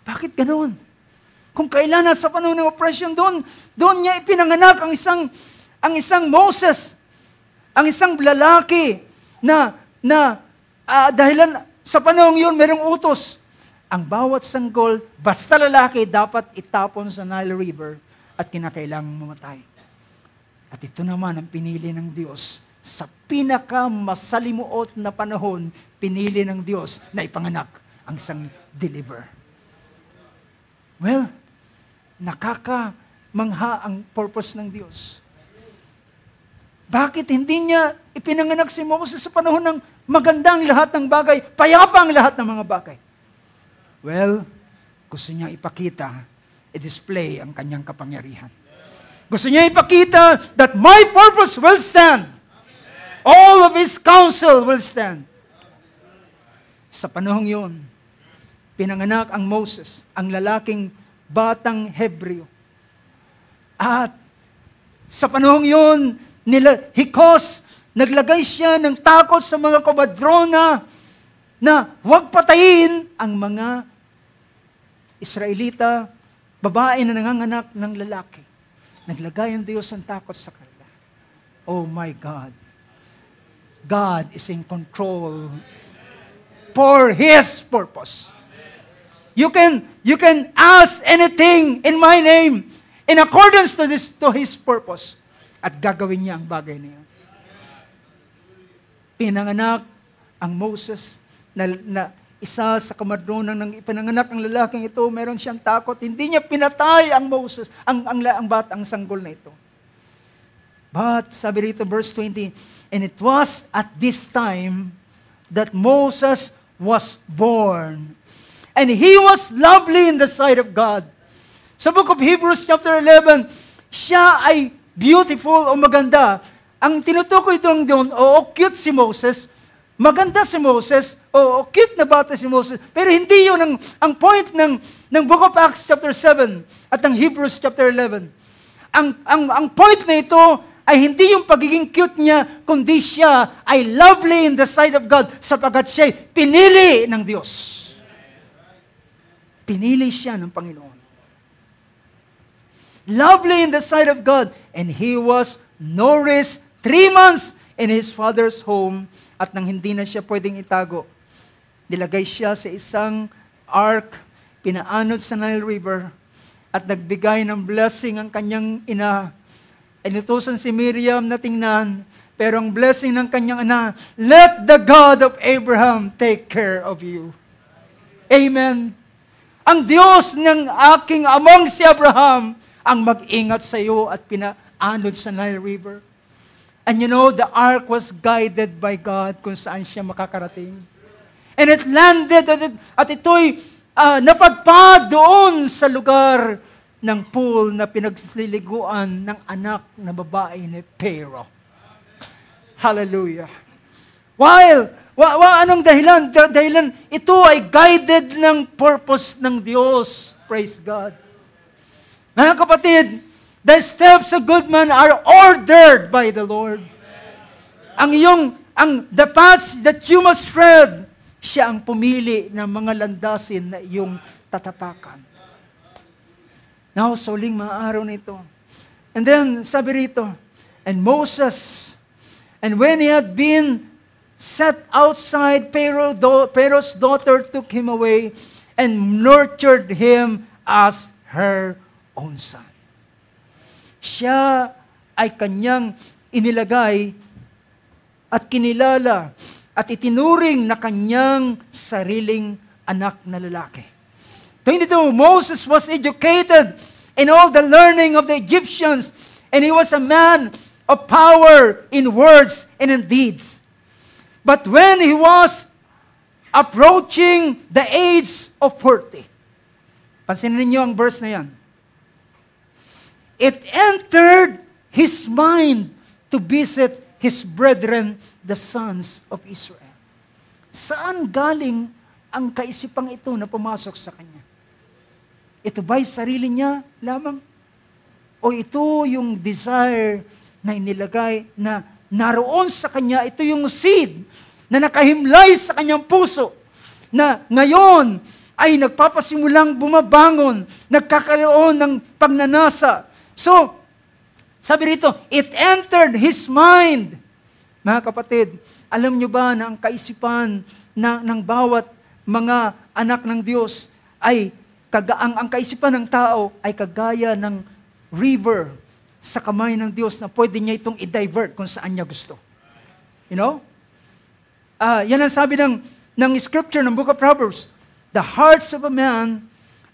Bakit ganoon? Kung kailan sa panahon ng oppression, doon niya ipinanganak ang isang Moses, ang isang lalaki na dahilan sa panahon yun, merong utos. Ang bawat sanggol, basta lalaki, dapat itapon sa Nile River at kinakailangang mamatay. At ito naman ang pinili ng Diyos. Sa pinakamasalimuot na panahon, pinili ng Diyos na ipanganak ang isang deliver. Well, nakakamangha ang purpose ng Diyos. Bakit hindi niya ipinanganak si Moses sa panahon ng magandang lahat ng bagay, payapa ang lahat ng mga bagay? Well, gusto niya ipakita, i-display ang kanyang kapangyarihan. Gusto niya ipakita that my purpose will stand. All of His counsel will stand. Sa panahong yun, pinanganak ang Moses, ang lalaking batang Hebreo. At sa panahong yun, naglagay siya ng takot sa mga komadrona na huwag patayin ang mga Israelita, babae na nanganganak ng lalaki. Naglagay ang Diyos ng takot sa kanila. Oh my God. God is in control for His purpose. You can ask anything in my name in accordance to His purpose. At gagawin niya ang bagay na yan. Pinanganak ang Moses na isa sa kamadronan ng ipinanganak ang lalaking ito, meron siyang takot. Hindi niya pinatay ang Moses, ang batang sanggol na ito. But, sabi rito, verse 20, and it was at this time that Moses was born. And he was lovely in the sight of God. Sa book of Hebrews chapter 11, siya ay beautiful o maganda. Ang tinutukoy doon, cute si Moses, maganda si Moses, cute na bata si Moses, pero hindi yun ang point ng Book of Acts chapter 7 at ng Hebrews chapter 11. Ang point na ito ay hindi yung pagiging cute niya, kundi siya ay lovely in the sight of God sapagkat siya pinili ng Diyos. Pinili siya ng Panginoon. Lovely in the sight of God, and he was nourished 3 months in his father's home. At nang hindi na siya pwedeng itago, nilagay siya sa isang ark, pinaanod sa Nile River, at nagbigay ng blessing ang kanyang ina. Inutusan si Miriam na tingnan, pero ang blessing ng kanyang ina, let the God of Abraham take care of you. Amen. Ang Diyos ng aking amang si Abraham ang mag-ingat sa iyo at pinaanod sa Nile River. And you know, the ark was guided by God kung saan siya makakarating. And it landed at ito'y napagpad doon sa lugar ng pool na pinagsiliguan ng anak na babae ni Pharaoh. Hallelujah. Anong dahilan? Dahilan ito ay guided ng purpose ng Diyos. Praise God. Mga kapatid, the steps of good man are ordered by the Lord. Ang the paths that you must tread, siya ang pumili ng mga landasin na iyong tatapakan. Now, suling mga araw nito. And then, sabi rito, and Moses, and when he had been set outside, Pharaoh's daughter took him away and nurtured him as her own son. Siya ay kanyang inilagay at kinilala at itinuring na kanyang sariling anak na lalaki. 22, Moses was educated in all the learning of the Egyptians, and he was a man of power in words and in deeds. But when he was approaching the age of 40, pansinin niyo ang verse na yan, it entered his mind to visit his brethren, the sons of Israel. Saan galing ang kaisipang ito na pumasok sa kanya? Ito ba'y sarili niya lamang? O ito yung desire na inilagay na naroon sa kanya, ito yung seed na nakahimlay sa kanyang puso, na ngayon ay nagpapasimulang bumabangon, nagkakaroon ng pagnanasa. So, sabi rito, it entered his mind. Mga kapatid, alam nyo ba na ang kaisipan ng bawat mga anak ng Diyos ay ang kaisipan ng tao ay kagaya ng river sa kamay ng Diyos na pwede niya itong i-divert kung saan niya gusto. You know? Yan ang sabi ng scripture ng Book of Proverbs. The hearts of a man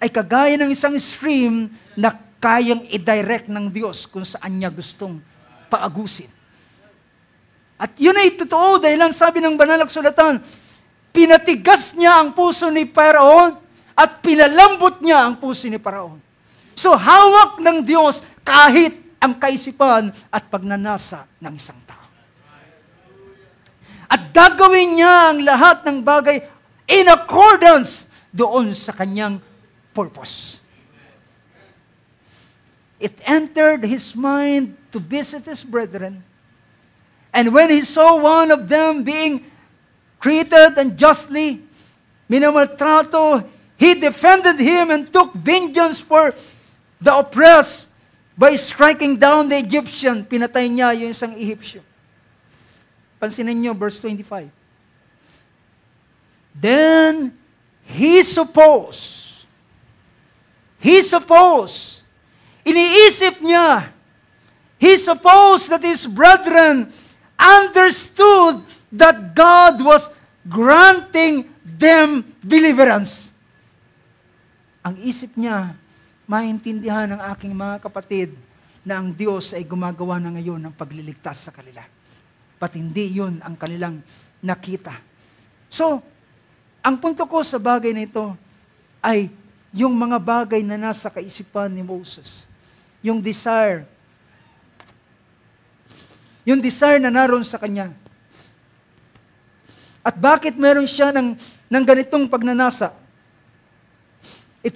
ay kagaya ng isang stream na kayang i-direct ng Diyos kung saan niya gustong paagusin. At yun ay totoo dahil ang sabi ng banal na kasulatan, pinatigas niya ang puso ni Paraon at pinalambot niya ang puso ni Paraon. So hawak ng Diyos kahit ang kaisipan at pagnanasa ng isang tao. At gagawin niya ang lahat ng bagay in accordance doon sa kanyang purpose. It entered his mind to visit his brethren. And when he saw one of them being treated unjustly, minamaltrato, he defended him and took vengeance for the oppressed by striking down the Egyptian. Pinatay niya yung isang Egyptian. Pansinin niyo, verse 25. Then he supposed, iniisip niya, he supposed that his brethren understood that God was granting them deliverance. Ang isip niya, maintindihan ng aking mga kapatid na ang Diyos ay gumagawa na ngayon ng pagliligtas sa kanila. Pat hindi yun ang kanilang nakita. So, ang punto ko sa bagay na ito ay yung mga bagay na nasa kaisipan ni Moses. Yung desire na naroon sa kanya. At bakit meron siya ng ganitong pagnanasa? It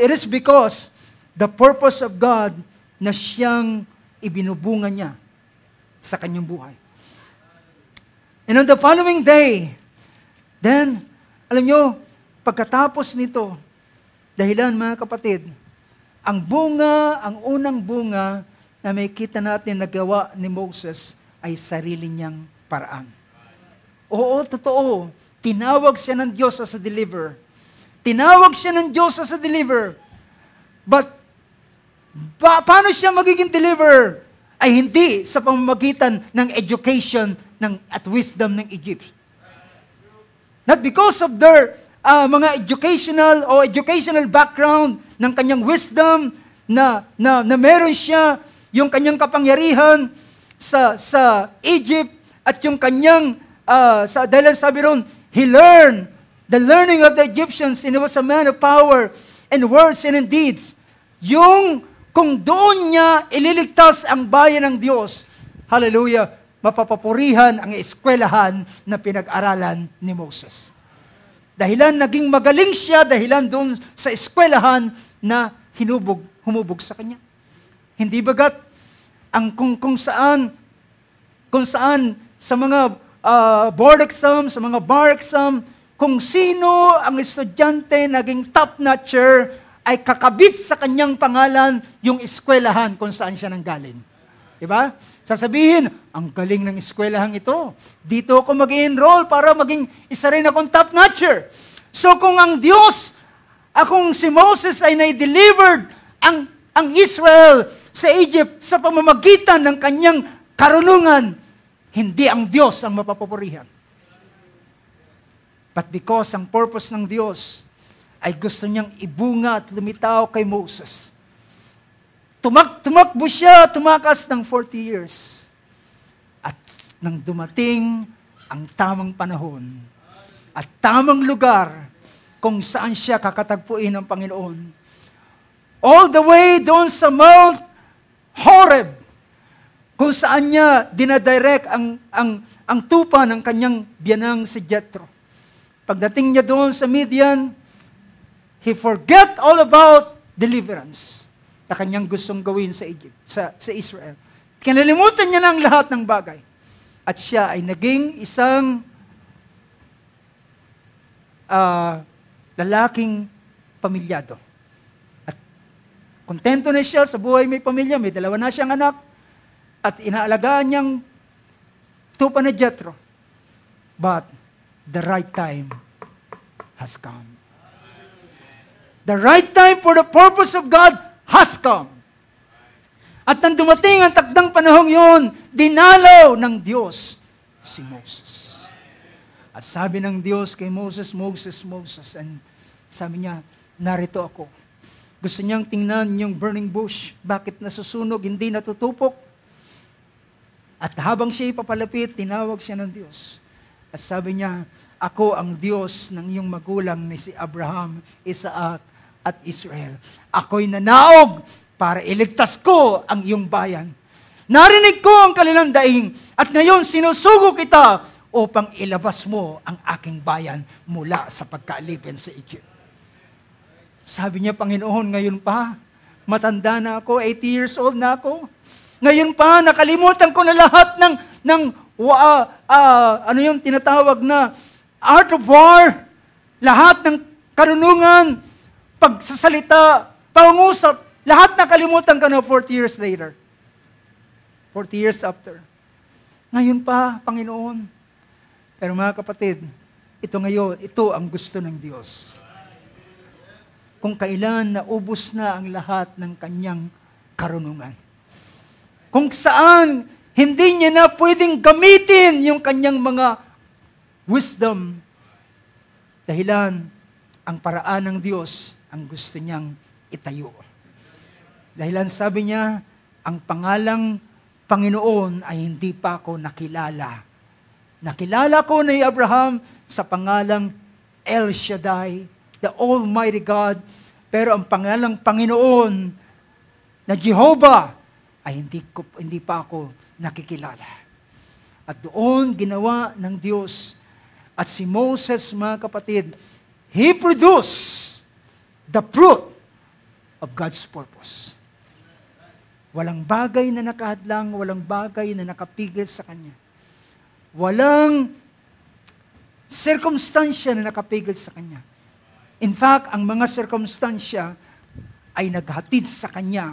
is because the purpose of God na siyang ibinubunga niya sa kanyang buhay. And on the following day, then, alam nyo, pagkatapos nito, dahilan mga kapatid, ang unang bunga na may kita natin nagawa ni Moses ay sarili niyang paraan. Oo, totoo. Tinawag siya ng Diyos as a deliverer. Tinawag siya ng Diyos as a deliverer. But, paano siya magiging deliverer? Ay hindi sa pamamagitan ng education at wisdom ng Egypt. Not because of their mga educational background ng kanyang wisdom na meron siya yung kanyang kapangyarihan sa Egypt at yung kanyang dahil sabi ron, he learned the learning of the Egyptians and he was a man of power and words and in deeds. Yung kung doon niya ililigtas ang bayan ng Diyos, hallelujah, mapapapurihan ang eskwelahan na pinag-aralan ni Moses. Dahilan naging magaling siya, dahilan doon sa eskwelahan na humubog sa kanya. Hindi bagat ang kung saan sa mga board exam, sa mga bar exam, kung sino ang estudyante naging top-notcher, ay kakabit sa kanyang pangalan yung eskwelahan kung saan siya nanggaling. Diba? Sasabihin, ang galing ng eskwelahan ito. Dito ako mag-enroll para maging isa rin akong top-notcher. So kung ang Diyos, akong si Moses ay na-delivered ang Israel sa Egypt sa pamamagitan ng kanyang karunungan, hindi ang Diyos ang mapapupurihan. But because ang purpose ng Diyos ay gusto niyang ibunga at lumitaw kay Moses, tumakbo siya, tumakas ng 40 years. At nang dumating ang tamang panahon at tamang lugar kung saan siya kakatagpuin ng Panginoon, all the way doon sa Mount Horeb, kung saan niya dinadirect ang tupa ng kanyang biyanang si Jethro. Pagdating niya doon sa Midian, he forget all about deliverance na kanyang gustong gawin sa Egypt, sa Israel. Kinalimutan niya ng lahat ng bagay. At siya ay naging isang lalaking pamilyado. At kontento na siya sa buhay, may pamilya, may 2 na siyang anak, at inaalagaan niyang tupa na Jethro. But the right time has come. The right time for the purpose of God has come. At nang dumating ang takdang panahong yun, dinalaw ng Diyos si Moses. At sabi ng Diyos kay Moses, Moses, Moses. And sabi niya, narito ako. Gusto niyang tingnan yung burning bush. Bakit nasusunog, hindi natutupok? At habang siya ipapalapit, tinawag siya ng Diyos. At sabi niya, ako ang Diyos ng iyong magulang ni si Abraham, Isaac, at Israel. Ako'y nanaog para iligtas ko ang iyong bayan. Narinig ko ang kanilang daing at ngayon sinusugo kita upang ilabas mo ang aking bayan mula sa pagkaalipin sa Egypt. Sabi niya, Panginoon, ngayon pa, matanda na ako, 80 years old na ako. Ngayon pa, nakalimutan ko na lahat ng ano yung tinatawag na art of war, lahat ng karunungan, pagsasalita, pangungusap, lahat nakalimutan ka na 40 years later. 40 years after. Ngayon pa, Panginoon. Pero mga kapatid, ito ngayon, ito ang gusto ng Diyos. Kung kailan naubos na ang lahat ng kanyang karunungan. Kung saan, hindi niya na pwedeng gamitin yung kanyang mga wisdom. Dahilan, ang paraan ng Diyos ang gusto niyang itayo. Dahilan sabi niya, ang pangalang Panginoon ay hindi pa ako nakilala. Nakilala ko ni Abraham sa pangalang El Shaddai, the Almighty God, pero ang pangalang Panginoon na Jehovah ay hindi pa ako nakikilala. At doon ginawa ng Diyos at si Moses, mga kapatid, he produced the fruit of God's purpose. Walang bagay na nakahadlang, walang bagay na nakapigil sa kanya. Walang sirkumstansya na nakapigil sa kanya. In fact, ang mga sirkumstansya ay naghatid sa kanya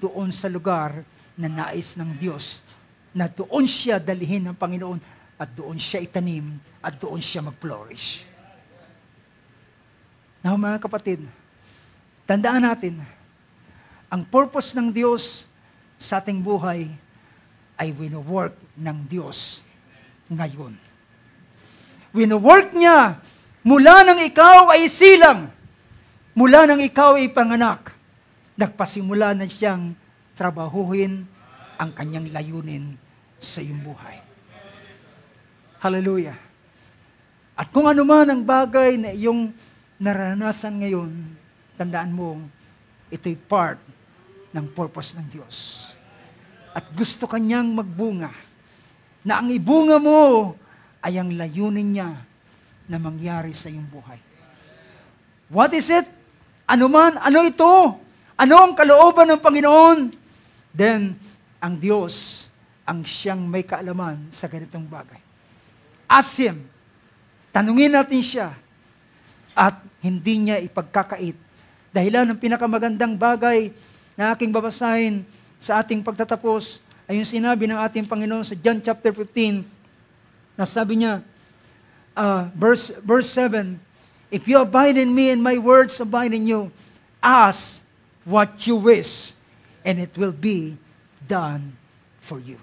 doon sa lugar na nais ng Diyos, na doon siya dalihin ng Panginoon at doon siya itanim at doon siya mag-flourish. Now, mga kapatid, tandaan natin, ang purpose ng Diyos sa ating buhay ay wino-work ng Diyos ngayon. Wino-work niya mula nang ikaw ay silang, mula nang ikaw ay panganak, nagpasimula na siyang trabahuhin ang kanyang layunin sa iyong buhay. Hallelujah. At kung ano man ang bagay na iyong naranasan ngayon, tandaan mo, ito'y part ng purpose ng Diyos. At gusto kanyang magbunga, na ang ibunga mo ay ang layunin niya na mangyari sa iyong buhay. What is it? Ano man? Ano ito? Ano ang kalooban ng Panginoon? Then, ang Diyos ang siyang may kaalaman sa ganitong bagay. Ask Him. Tanungin natin siya. At hindi niya ipagkakait. Dahilan ng pinakamagandang bagay na aking babasahin sa ating pagtatapos ay yung sinabi ng ating Panginoon sa John chapter 15 na sabi niya, verse 7, if you abide in me and my words abide in you, ask what you wish and it will be done for you.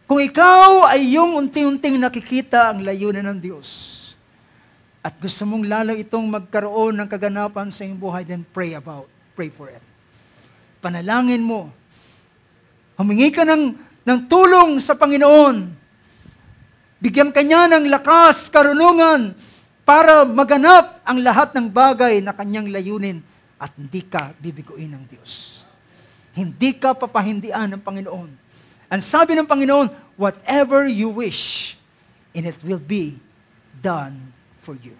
Kung ikaw ay yung unti-unting nakikita ang layunin ng Diyos at gusto mong lalo itong magkaroon ng kaganapan sa iyong buhay, then pray for it. Panalangin mo. Humingi ka ng tulong sa Panginoon. Bigyan ka niya ng lakas, karunungan, para maganap ang lahat ng bagay na kanyang layunin at hindi ka bibiguin ng Diyos. Hindi ka papahindian ng Panginoon. Ang sabi ng Panginoon, whatever you wish, and it will be done for you.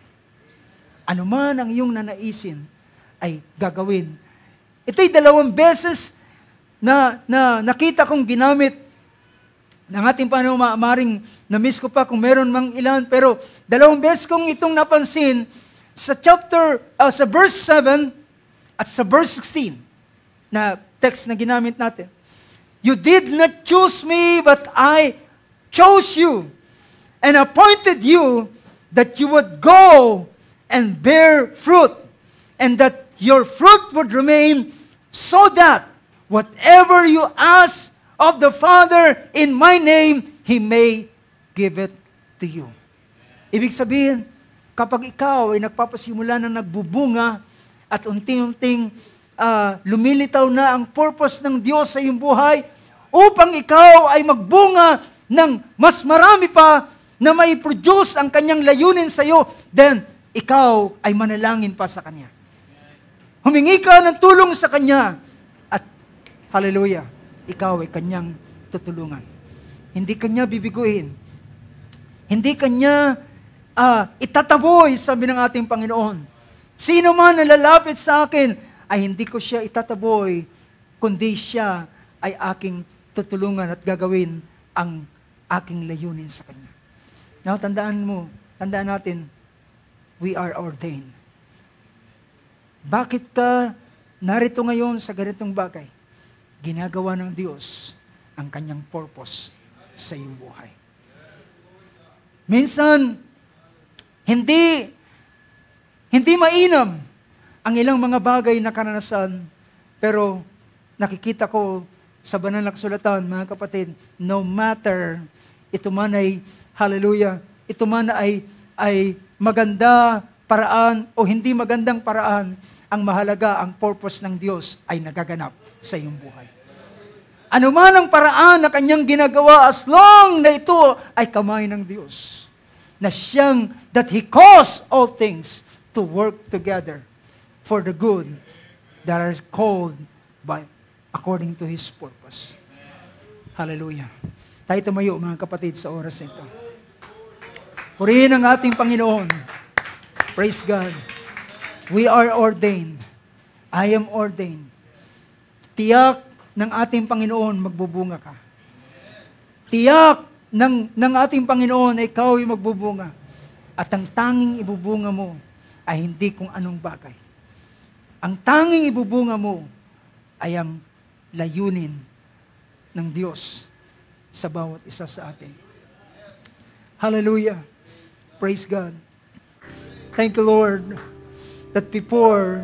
Ano man ang iyong nanaisin, ay gagawin. Ito'y 2 beses na nakita kong ginamit ng ating Panginoon. Maaaring na-miss ko pa kung meron mang ilan, pero 2 beses kong itong napansin sa sa verse 7 at sa verse 16 na text na ginamit natin. You did not choose me, but I chose you and appointed you that you would go and bear fruit, and that your fruit would remain, so that whatever you ask of the Father in my name, He may give it to you. Ibig sabihin, kapag ikaw ay nagpapasimula na nagbubunga at unti-unting lumilitaw na ang purpose ng Diyos sa iyong buhay, upang ikaw ay magbunga ng mas marami pa na may produce ang kanyang layunin sa iyo, then ikaw ay manalangin pa sa Kanya. Humingi ka ng tulong sa Kanya at hallelujah, ikaw ay Kanyang tutulungan. Hindi Kanya bibiguin. Hindi Kanya itataboy, sabi ng ating Panginoon. Sino man na lalapit sa akin, ay hindi ko siya itataboy, kundi siya ay aking tutulungan at gagawin ang aking layunin sa Kanya. Now, tandaan natin, we are ordained. Bakit ka narito ngayon sa ganitong bagay? Ginagawa ng Diyos ang Kanyang purpose sa iyong buhay. Minsan, hindi mainam ang ilang mga bagay na karanasan, pero nakikita ko sa banal na kasulatan, mga kapatid, no matter, ito man ay, hallelujah, ito man ay maganda paraan o hindi magandang paraan, ang mahalaga, ang purpose ng Diyos ay nagaganap sa iyong buhay. Ano man ang paraan na Kanyang ginagawa, as long na ito ay kamay ng Diyos, na siyang, that He caused all things to work together for the good that are called by according to His purpose. Hallelujah. Tayo tumayo, mga kapatid, sa oras na ito. Purihin ang ating Panginoon. Praise God. We are ordained. I am ordained. Tiyak ng ating Panginoon, magbubunga ka. Tiyak ng ating Panginoon, ikaw ay magbubunga. At ang tanging ibubunga mo ay hindi kung anong bagay. Ang tanging ibubunga mo ay ang layunin ng Diyos sa bawat isa sa atin. Hallelujah. Praise God. Thank you, Lord, that before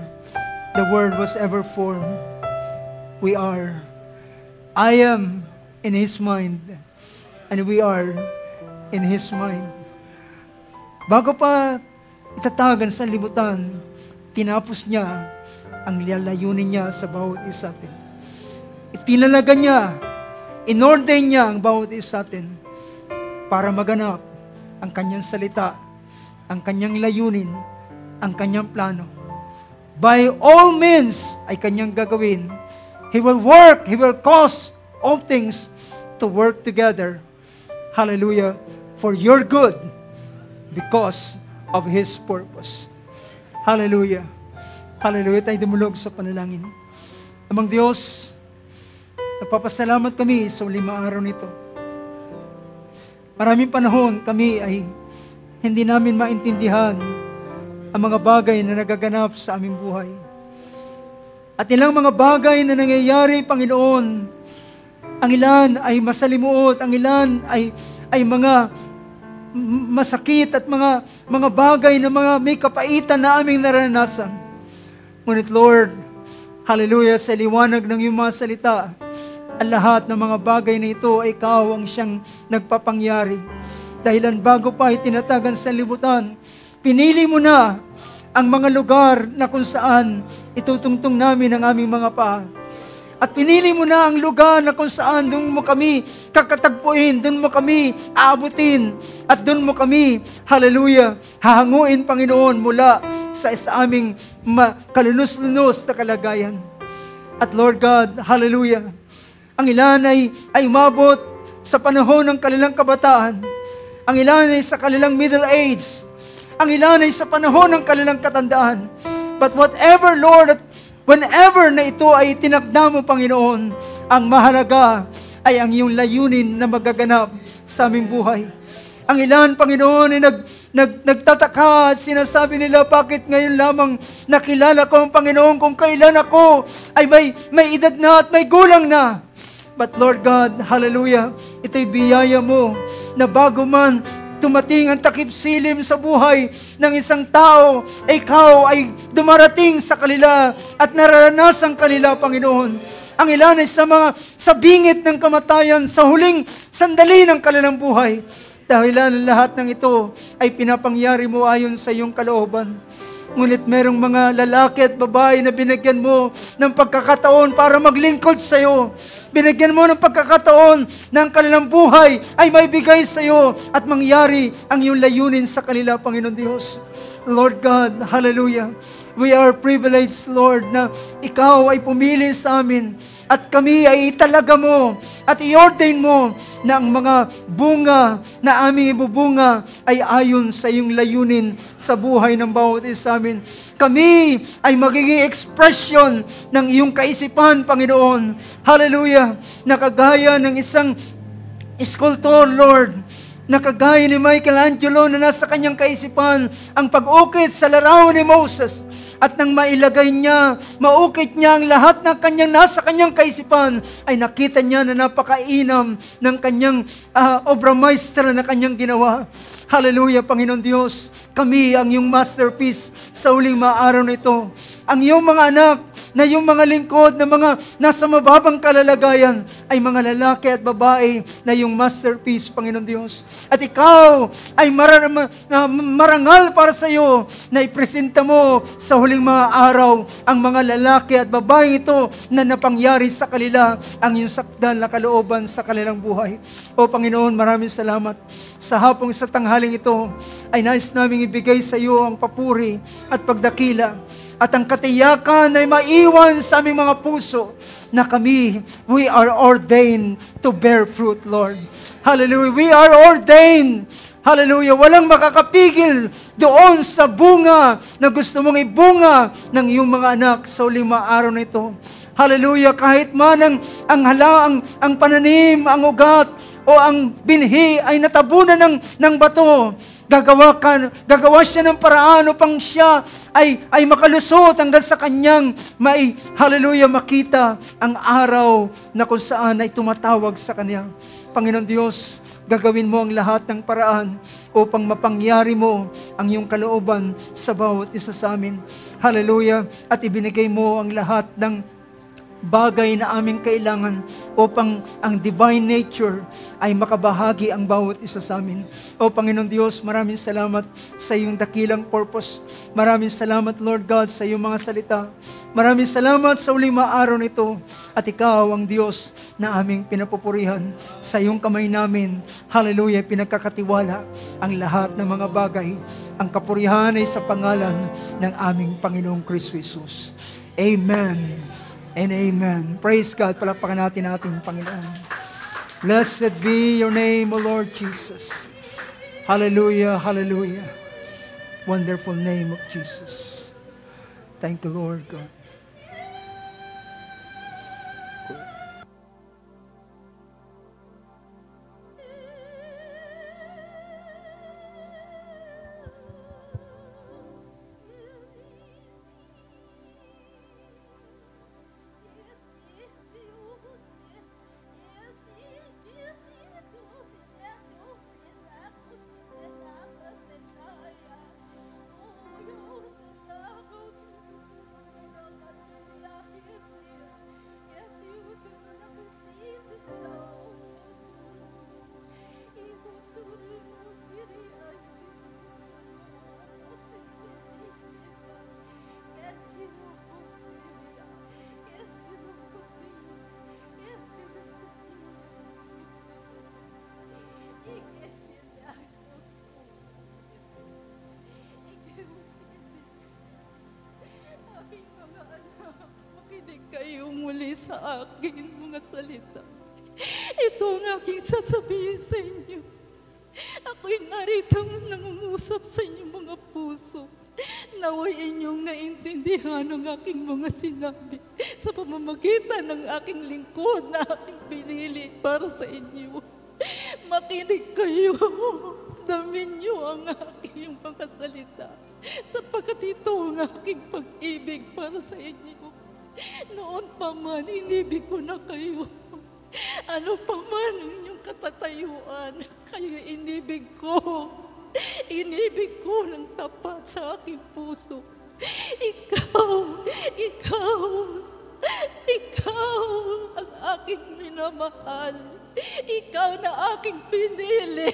the Word was ever formed, I am in His mind, and we are in His mind. Bago pa itatagan sa libutan, tinapos niya ang layunin niya sa bawat isa atin. Itinalaga niya, inordain niya ang bawat isa atin para maganap ang Kanyang salita, ang Kanyang layunin, ang Kanyang plano. By all means ay Kanyang gagawin. He will work, He will cause all things to work together. Hallelujah. For your good, because of His purpose. Hallelujah. Hallelujah. Tayo dumulog sa panalangin. Amang Diyos, nagpapasalamat kami sa 5 araw nito. Maraming panahon kami ay hindi namin maintindihan ang mga bagay na nagaganap sa aming buhay. At ilang mga bagay na nangyayari, Panginoon, ang ilan ay masalimuot, ang ilan ay mga masakit at mga bagay na mga may kapaitan na aming naranasan. Ngunit Lord, hallelujah, sa liwanag ng iyong mga salita, ang lahat ng mga bagay na ito ay ikaw ang siyang nagpapangyari. Dahilan bago pa itinatagan sa libutan, pinili mo na ang mga lugar na kung saan itutungtong namin ang aming mga paa. At pinili mo na ang lugar na kung saan doon mo kami kakatagpuin, doon mo kami aabutin, at doon mo kami, hallelujah, hahanguin, Panginoon, mula sa aming kalunos-lunos na kalagayan. At Lord God, hallelujah, ang ilan ay umabot sa panahon ng kanilang kabataan, ang ilan ay sa kanilang middle age, ang ilan ay sa panahon ng kanilang katandaan. But whatever, Lord, whenever na ito ay tinakda mo, Panginoon, ang mahalaga ay ang iyong layunin na magaganap sa aming buhay. Ang ilan, Panginoon, ay nagtataka at sinasabi nila, bakit ngayon lamang nakilala ko ang Panginoon kung kailan ako ay may edad na at may gulang na. But Lord God, hallelujah, ito'y biyaya mo na bago man tumating ang takip silim sa buhay ng isang tao, ikaw ay dumarating sa kanila at nararanasan kanila, Panginoon. Ang ilan ay sa bingit ng kamatayan, sa huling sandali ng kanilang buhay. Dahilan ng lahat ng ito ay pinapangyari mo ayon sa iyong kalooban. Ngunit merong mga lalaki at babae na binigyan mo ng pagkakataon para maglingkod sa iyo. Binigyan mo ng pagkakataon na ang kanilang buhay ay maibigay sa iyo at mangyari ang iyong layunin sa kanila, Panginoon Diyos. Lord God, hallelujah. We are privileged, Lord, na ikaw ay pumili sa amin at kami ay italaga mo at i-ordain mo na ang mga bunga na aming ibubunga ay ayon sa iyong layunin sa buhay ng bawat isa amin. Kami ay magiging expression ng iyong kaisipan, Panginoon. Hallelujah. Nakagaya ng isang sculptor, Lord, nakagaya ni Michelangelo na nasa kanyang kaisipan ang pag-ukit sa larawan ni Moses. At nang mailagay niya, maukit niya ang lahat ng nasa kanyang kaisipan, ay nakita niya na napakainam ng kanyang obra maestra na kanyang ginawa. Hallelujah, Panginoon Diyos. Kami ang iyong masterpiece sa uling mga araw na ito. Ang iyong mga anak na yung mga lingkod na mga nasa mababang kalalagayan ay mga lalaki at babae na yung masterpiece, Panginoon Diyos. At ikaw ay marangal para sa iyo na ipresenta mo sa huling mga araw ang mga lalaki at babae ito na napangyari sa kanila ang iyong sakdal na kalooban sa kanilang buhay. O Panginoon, maraming salamat. Sa hapong sa tanghaling ito ay nais naming ibigay sa iyo ang papuri at pagdakila at ang katiyakan ay maiwan sa aming mga puso na kami, we are ordained to bear fruit, Lord. Hallelujah. We are ordained. Hallelujah. Walang makakapigil doon sa bunga na gusto mong ibunga ng iyong mga anak sa lima araw na ito. Hallelujah. Kahit man ang pananim, ang ugat, o ang binhi ay natabunan ng bato, gagawa siya ng paraan upang siya ay makalusot hanggang sa kanyang hallelujah, makita ang araw na kung saan ay tumatawag sa kanya. Panginoon Diyos, gagawin mo ang lahat ng paraan upang mapangyari mo ang iyong kalooban sa bawat isa sa amin. Hallelujah. At ibinigay mo ang lahat ng bagay na aming kailangan upang ang divine nature ay makabahagi ang bawat isa sa amin. O Panginoon Diyos, maraming salamat sa iyong dakilang purpose. Maraming salamat, Lord God, sa iyong mga salita. Maraming salamat sa uling mga araw nito. At ikaw ang Diyos na aming pinapupurihan. Sa iyong kamay namin, hallelujah, pinagkakatiwala ang lahat ng mga bagay. Ang kapurihan ay sa pangalan ng aming Panginoong Kristo Jesus. Amen and amen. Praise God. Palakpakan natin ating Panginoon. Blessed be your name, O Lord Jesus. Hallelujah, hallelujah. Wonderful name of Jesus. Thank you, Lord God. sa akin mga salita. Ito ang aking sasabihin sa inyo. Ako'y narito nangungusap sa inyong mga puso. Naway inyong naintindihan ang aking mga sinabi sa pamamagitan ng aking lingkod na aking pinili para sa inyo. Makinig kayo, damin niyo ang aking mga salita, sapagkat ito ang aking pag-ibig para sa inyo. Noon pa man, inibig ko na kayo. Ano pa man ang inyong katatayuan, kayo inibig ko. Inibig ko ng tapat sa aking puso. Ikaw ang aking minamahal. Ikaw na aking pinili.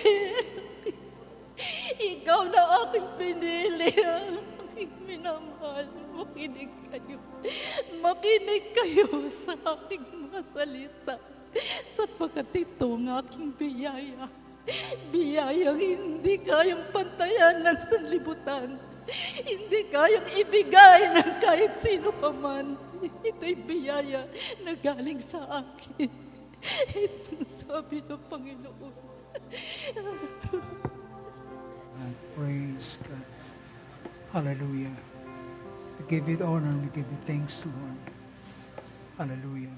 Ikaw na aking pinili, ang aking minamahal. Makinig kayo sa aking mga salita, sapagkat ito ang aking biyaya. Biyayang hindi kayang pantayan ng sanlibutan. Hindi kayang ibigay ng kahit sino pa man. Ito'y biyaya na galing sa akin. Ito ang sabi ng Panginoon. And praise God. Hallelujah. We give you honor, we give you thanks, Lord. Hallelujah.